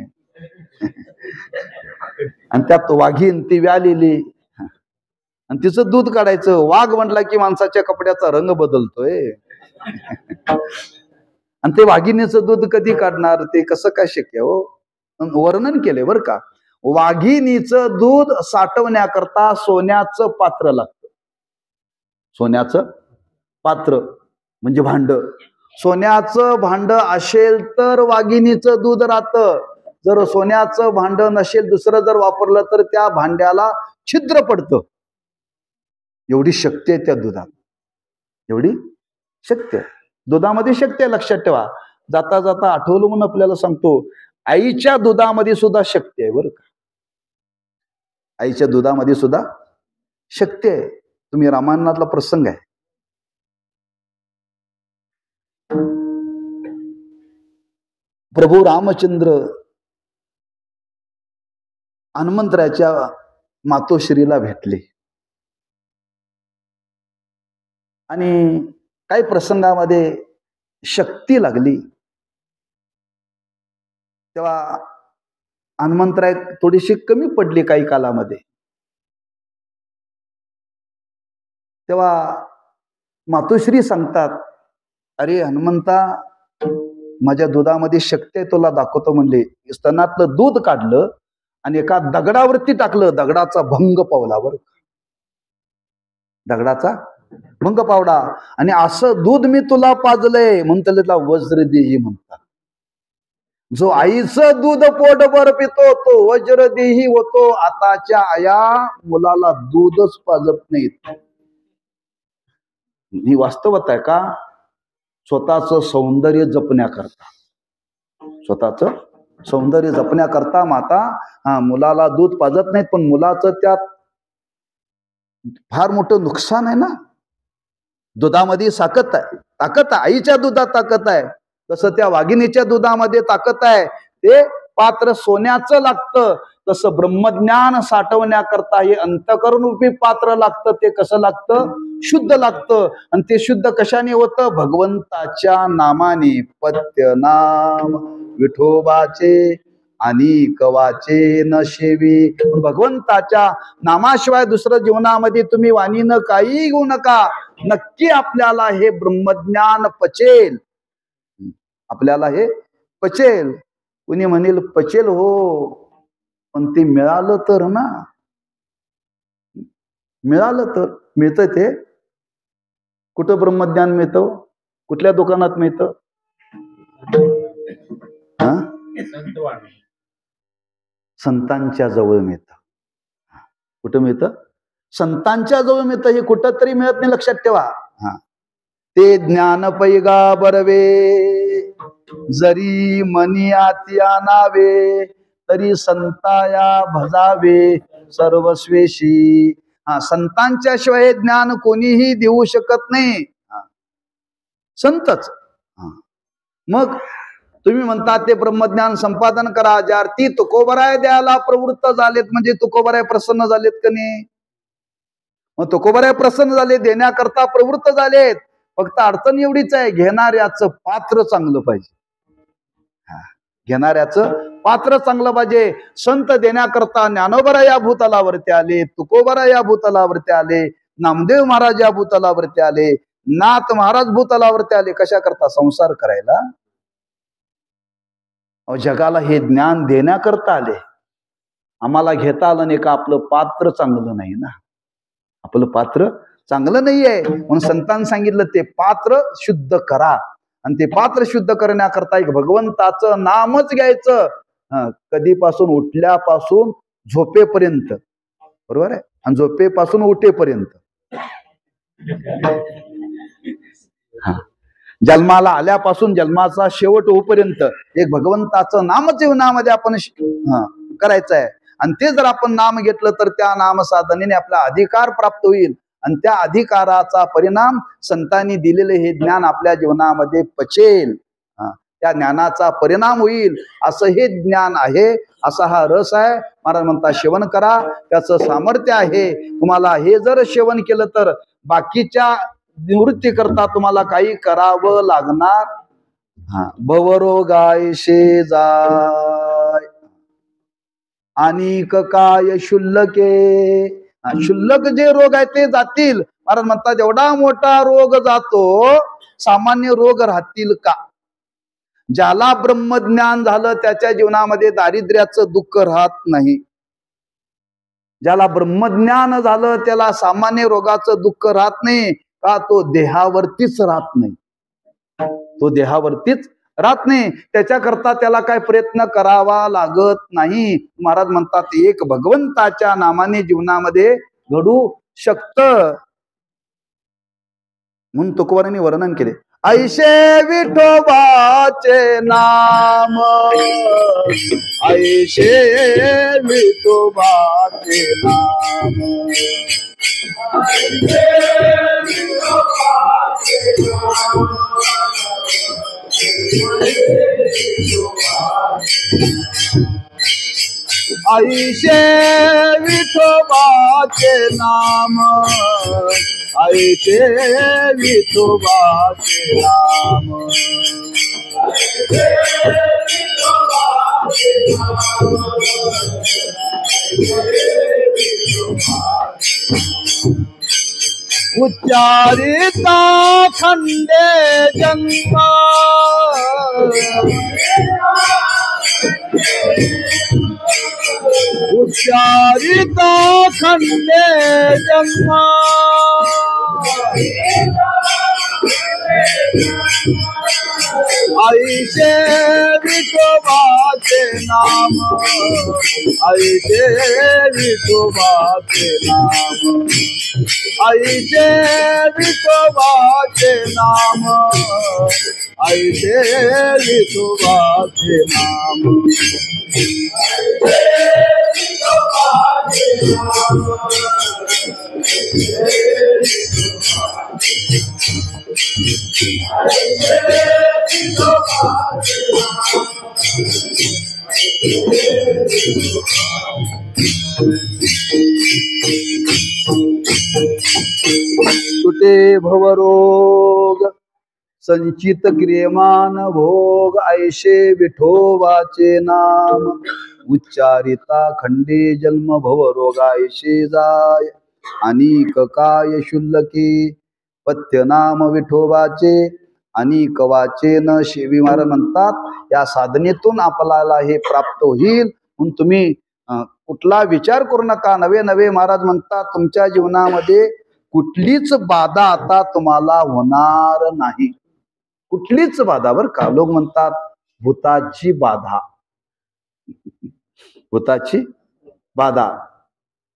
Speaker 2: आणि त्यात वाघीण ती व्यालेली आणि तिचं दूध काढायचं. वाघ म्हटला की माणसाच्या कपड्याचा रंग बदलतोय, आणि ते वाघिणीचं दूध कधी काढणार, ते कसं काय शक्य हो? वर्णन केले बरं का. वाघिणीचं दूध साठवण्याकरता सोन्याचं पात्र लागतं. सोन्याचं पात्र म्हणजे भांड. सोन्याचं भांड असेल तर वाघिणीचं दूध राहतं. जर सोन्याचं भांड नसेल, दुसरं जर वापरलं तर त्या भांड्याला छिद्र पडतं. एवढी शक्ती आहे त्या दुधात, एवढी शक्ती आहे दुधामध्ये. शक्ती आहे, लक्षात ठेवा. जाता जाता आठवलं म्हणून आपल्याला सांगतो, आईच्या दुधामध्ये सुद्धा शक्ती आहे बरं का. आईच्या दुधामध्ये सुद्धा शक्ती आहे. तुम्ही रामायणातला प्रसंग आहे. प्रभू रामचंद्र हनुमंतराच्या मातोश्रीला भेटले, आणि काही प्रसंगामध्ये शक्ती लागली. तेव्हा हनुमंतराय थोडीशी कमी पडली काही कालामध्ये. तेव्हा मातोश्री सांगतात, अरे हनुमंता, माझ्या दुधामध्ये शक्ती आहे, तुला दाखवतो म्हणले. स्तनातलं दूध काढलं आणि एका दगडावरती टाकलं. दगडाचा भंग पावला बरं, दगडाचा भंग पावला. आणि असं दूध मी तुला पाजलंय म्हणून त्याला वज्रदेही म्हणतात. जो आईचं दूध पोटभर पितो तो वज्रदेही होतो. आताच्या आया मुलाला दूधच पाजत नाहीत. ही वास्तवता आहे का? स्वतःचं सौंदर्य जपण्याकरता, स्वतःचं सौंदर्य जपण्याकरता माता मुलाला दूध पाजत नाहीत. पण मुलाचं त्यात फार मोठं नुकसान आहे ना. दुधामध्ये ताकद आहे, ताकद आहे. आईच्या दुधात ताकद आहे, तसं त्या वाघिणीच्या दुधामध्ये ताकद आहे. ते पात्र सोन्याचं लागतं. तसं ब्रह्मज्ञान साठवण्याकरता हे अंतकरण रूपी पात्र लागतं. ते कसं लागतं? शुद्ध लागतं. आणि ते शुद्ध कशाने होतं? भगवंताच्या नामाने. पत्य नाम विठोबाचे आणि कवाचे न शेवी. भगवंताच्या नामाशिवाय दुसरं जीवनामध्ये तुम्ही वाणीनं काही घेऊ नका. नक्की आपल्याला हे ब्रह्मज्ञान पचेल, आपल्याला हे पचेल. कुणी म्हणेल पचेल हो, पण ते मिळालं तर ना, मिळालं तर. मिळतं ते कुठं ब्रह्मज्ञान मिळतं? कुठल्या दुकानात मिळतं? संतांच्या जवळ मिळतं. कुठं मिळतं? संतांच्या जवळ मिळतं. हे कुठं तरी मिळत नाही, लक्षात ठेवा. ते ज्ञान पैगा बरवे, जरी मनी आती आणावे, तरी संताया भजावे सर्वस्वेशी. संतांच्या शिवाय ज्ञान कोणीही देऊ शकत नाही, संतच. मग तुम्ही म्हणता ते ब्रह्मज्ञान संपादन करा. ज्यार्थी तुकोबराय द्यायला प्रवृत्त झालेत म्हणजे तुकोबराय प्रसन्न झालेत का नाही? मग तुकोबराय प्रसन्न झाले, देण्याकरता प्रवृत्त झालेत. फक्त अडचण एवढीच आहे, घेणाऱ्याचं पात्र चांगलं पाहिजे. घेणाऱ्याचं पात्र चांगलं पाहिजे. संत देण्याकरता ज्ञानोबरा या भूतलावरती आले, तुकोबरा या भूतलावरती आले, नामदेव महाराज या भूतलावरती आले, नाथ महाराज भूतलावरती आले. कशा करता? संसार करायला. जगाला हे ज्ञान देण्याकरता आले. आम्हाला घेता आलं नाही का? आपलं पात्र चांगलं नाही ना, आपलं पात्र चांगलं नाहीये. म्हणून संतांनी सांगितलं ते पात्र शुद्ध करा. आणि ते पात्र शुद्ध करण्याकरता एक भगवंताचं नामच घ्यायचं. कधीपासून? उठल्यापासून झोपेपर्यंत. बरोबर आहे? आणि झोपेपासून उठेपर्यंत. जन्माला आल्यापासून जन्माचा शेवट होईपर्यंत एक भगवंताचं नाम जीवनामध्ये आपण करायचं आहे. आणि ते जर आपण नाम घेतलं तर त्या नाम साधनेने आपला अधिकार प्राप्त होईल. आणि त्या अधिकाराचा परिणाम संतांनी दिलेले हे ज्ञान आपल्या जीवनामध्ये पचेल. त्या ज्ञानाचा परिणाम होईल असं हे ज्ञान आहे. असा हा रस आहे. महाराज म्हणता सेवन करा, त्याचं सामर्थ्य आहे. तुम्हाला हे जर सेवन केलं तर बाकीच्या निवृत्ती करता तुम्हाला काही करावं लागणार. भवरोगायशे जाय अनिक काय शुल्लके. शुल्लक जे रोग आहे ते जातील. महाराज म्हणतात एवढा मोठा रोग जातो, सामान्य रोग राहतील का? ज्याला ब्रह्मज्ञान झालं त्याच्या जीवनामध्ये दारिद्र्याचं दुःख राहत नाही. ज्याला ब्रह्मज्ञान झालं त्याला सामान्य रोगाचं दुःख राहत नाही. का? तो देहावरतीच राहत नाही. तो देहावरतीच राहत नाही. त्याच्याकरता त्याला काय प्रयत्न करावा लागत नाही. महाराज म्हणतात एक भगवंताच्या नामाने जीवनामध्ये घडू शकतं. म्हणून तुकोबारांनी वर्णन केले, ऐशे विठोबाचे नाम, ऐशे विठोबाचे नाम, ऐशे विठोबाचे नाम, ऐशे विठोबाचे नाम, उच्चारिता खंडे जन्म, उच्चारिता खंडे जन्म, ऐशे विठोबाचे नाम, ऐशे विठोबाचे नाम, ऐशे विठोबाचे नाम, ऐशे विठोबाचे नाम, सुटे भवरोग संचित क्रियमान भोग, ऐशे विठोबाचे नाम, उच्चारिता खंडे जन्म भवरोग ऐशे जाय अनिक काय शुल्लके, पथ्य नाम विठोबाचे अनिक वाचेन शिवी. महाराज म्हणतात या साधनेतून आपल्याला हे प्राप्त होईल. म्हणून तुम्ही कुठला विचार करू नका. नवे नवे महाराज म्हणतात तुमच्या जीवनामध्ये कुठलीच बाधा आता तुम्हाला होणार नाही. कुठलीच बाधा. बर का, लोक म्हणतात भूताची बाधा. भूताची बाधा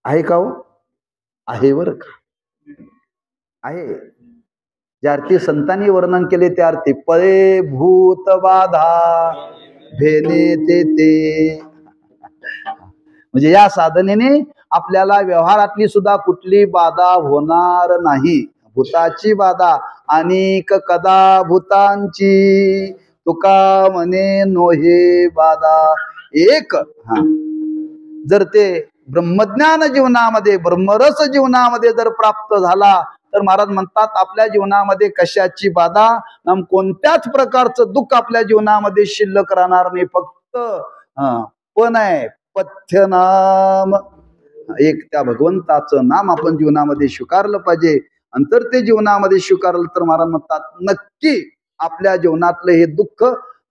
Speaker 2: आहे का हो? आहे बर का, आहे. ज्या अर्थी संतांनी वर्णन केले त्या अर्थी पळे भूत बाधा भेने ते. म्हणजे या साधनेने आपल्याला व्यवहारातली सुद्धा कुठली बाधा होणार नाही. भूताची बाधा अनेक कदा भूतांची तुका म्हणे नोहे बाधा एक. जर ते ब्रह्मज्ञान जीवनामध्ये ब्रह्मरस जीवनामध्ये जर प्राप्त झाला तर महाराज म्हणतात आपल्या जीवनामध्ये कशाची बाधा कोणत्याच प्रकारचं दुःख आपल्या जीवनामध्ये शिल्लक राहणार नाही. फक्त पण आहे पथ्य नाम. एक त्या भगवंताचं नाम आपण जीवनामध्ये स्वीकारलं पाहिजे. अंतर ते जीवनामध्ये स्वीकारलं तर महाराज म्हणतात नक्की आपल्या जीवनातलं हे दुःख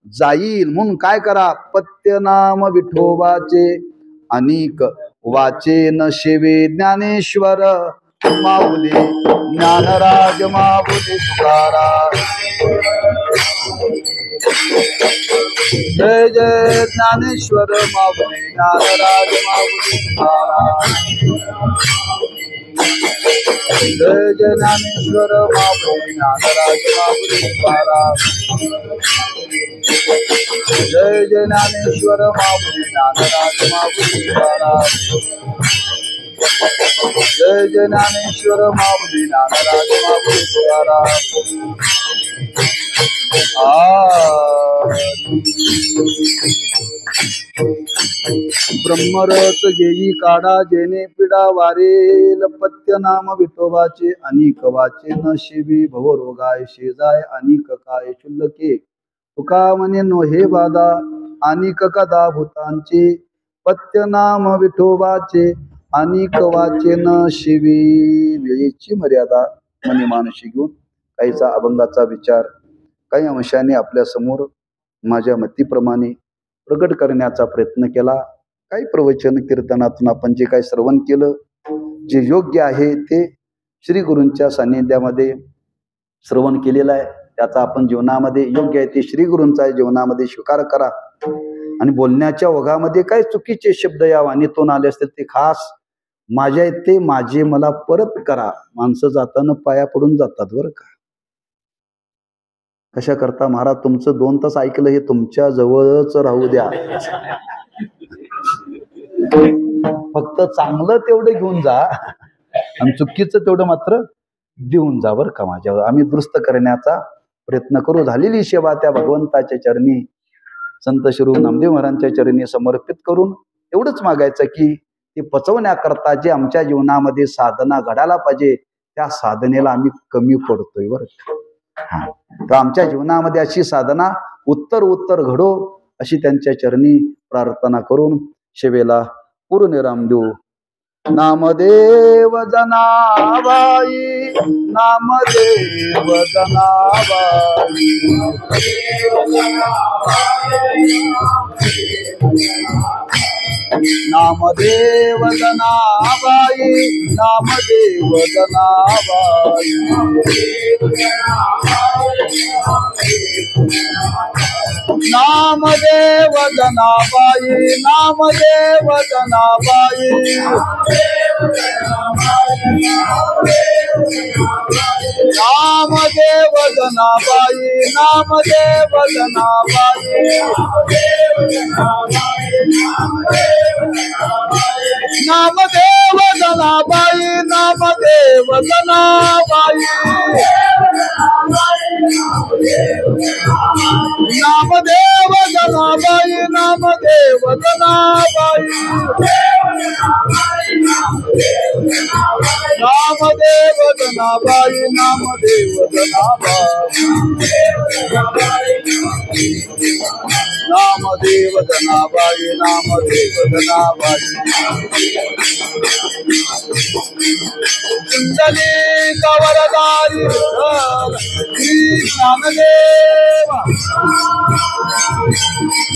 Speaker 2: जाईल. म्हणून काय करा, पथ्य नाम विठोबाचे अनेक वाचेन सेवे ज्ञानेश्वर माऊली ज्ञानराज माऊली तुकाराम. जय जय ज्ञानेश्वर माऊली ज्ञानराज माऊली तुकाराम. जय जय ज्ञानेश्वर माऊली ज्ञानराज माऊली तुकाराम. जय जय ज्ञानेश्वर माऊली ज्ञानराज माऊली तुकाराम. जय जय ज्ञानेश्वर माऊली ज्ञानराज माऊली तुकाराम. ब्रह्मरस घेई काढा जेणे पिडा वारेल पथ्य नाम विठोबाचे अनेक वाचे नशिबी भवरोगाय शेजाय अनेक काय शुल्लके तुका म्हणे नोहे बाधा अनेक कदा भूतांचे पथ्य नाम विठोबाचे अनेक वाचे नशिबी. वेळेची मर्यादा मनी मानशी घेऊन काहीचा अभंगाचा विचार काही अंशाने आपल्या समोर माझ्या मतीप्रमाणे प्रगट करण्याचा प्रयत्न केला. काही प्रवचन कीर्तनातून आपण जे काही श्रवण केलं जे योग्य आहे ते श्री गुरूंच्या सान्निध्यामध्ये श्रवण केलेलं आहे. त्याचा आपण जीवनामध्ये योग्य आहे ते श्री गुरूंचा जीवनामध्ये स्वीकार करा. आणि बोलण्याच्या ओघामध्ये काही चुकीचे शब्द या वाणीतून आले असतील ते खास माझ्या येते माझे मला परत करा. माणसं जाताना पाया पडून जातात बरं का. कशा करता महाराज तुमचं 2 तास ऐकलं हे तुमच्या जवळच राहू द्या. फक्त चांगलं तेवढं घेऊन जा आणि चुकीचं तेवढं मात्र देऊन जा बरं का. माझ्यावर आम्ही दुरुस्त करण्याचा प्रयत्न करू. झालेली सेवा त्या भगवंताच्या चरणी संत श्री नामदेव महाराजांच्या चरणी समर्पित करून एवढंच मागायचं की ते पचवण्याकरता जे आमच्या जीवनामध्ये साधना घडायला पाहिजे त्या साधनेला आम्ही कमी पडतोय बरं का. तर आमच्या जीवनामध्ये अशी साधना उत्तर घडो अशी त्यांच्या चरणी प्रार्थना करून सेवेला पूर्णविराम देऊ. नामदेव जनाबाई नामदेव जनाबाई नामदेव जनाबाई नामदेव जनाबाई नामदेव जनाबाई नामदेव जनाबाई नामदेव जनाबाई नामदेव जनाबाई नामदेव जनाबाई नामदेव जनाबाई नामदेव जनाबाई नामदेव जनाबाई नामदेव जनाबाई नामदेव जनाबाई नामदेव जनाबाई नामदेव जनाबाई कुंडली कवरदारी श्री नामदेव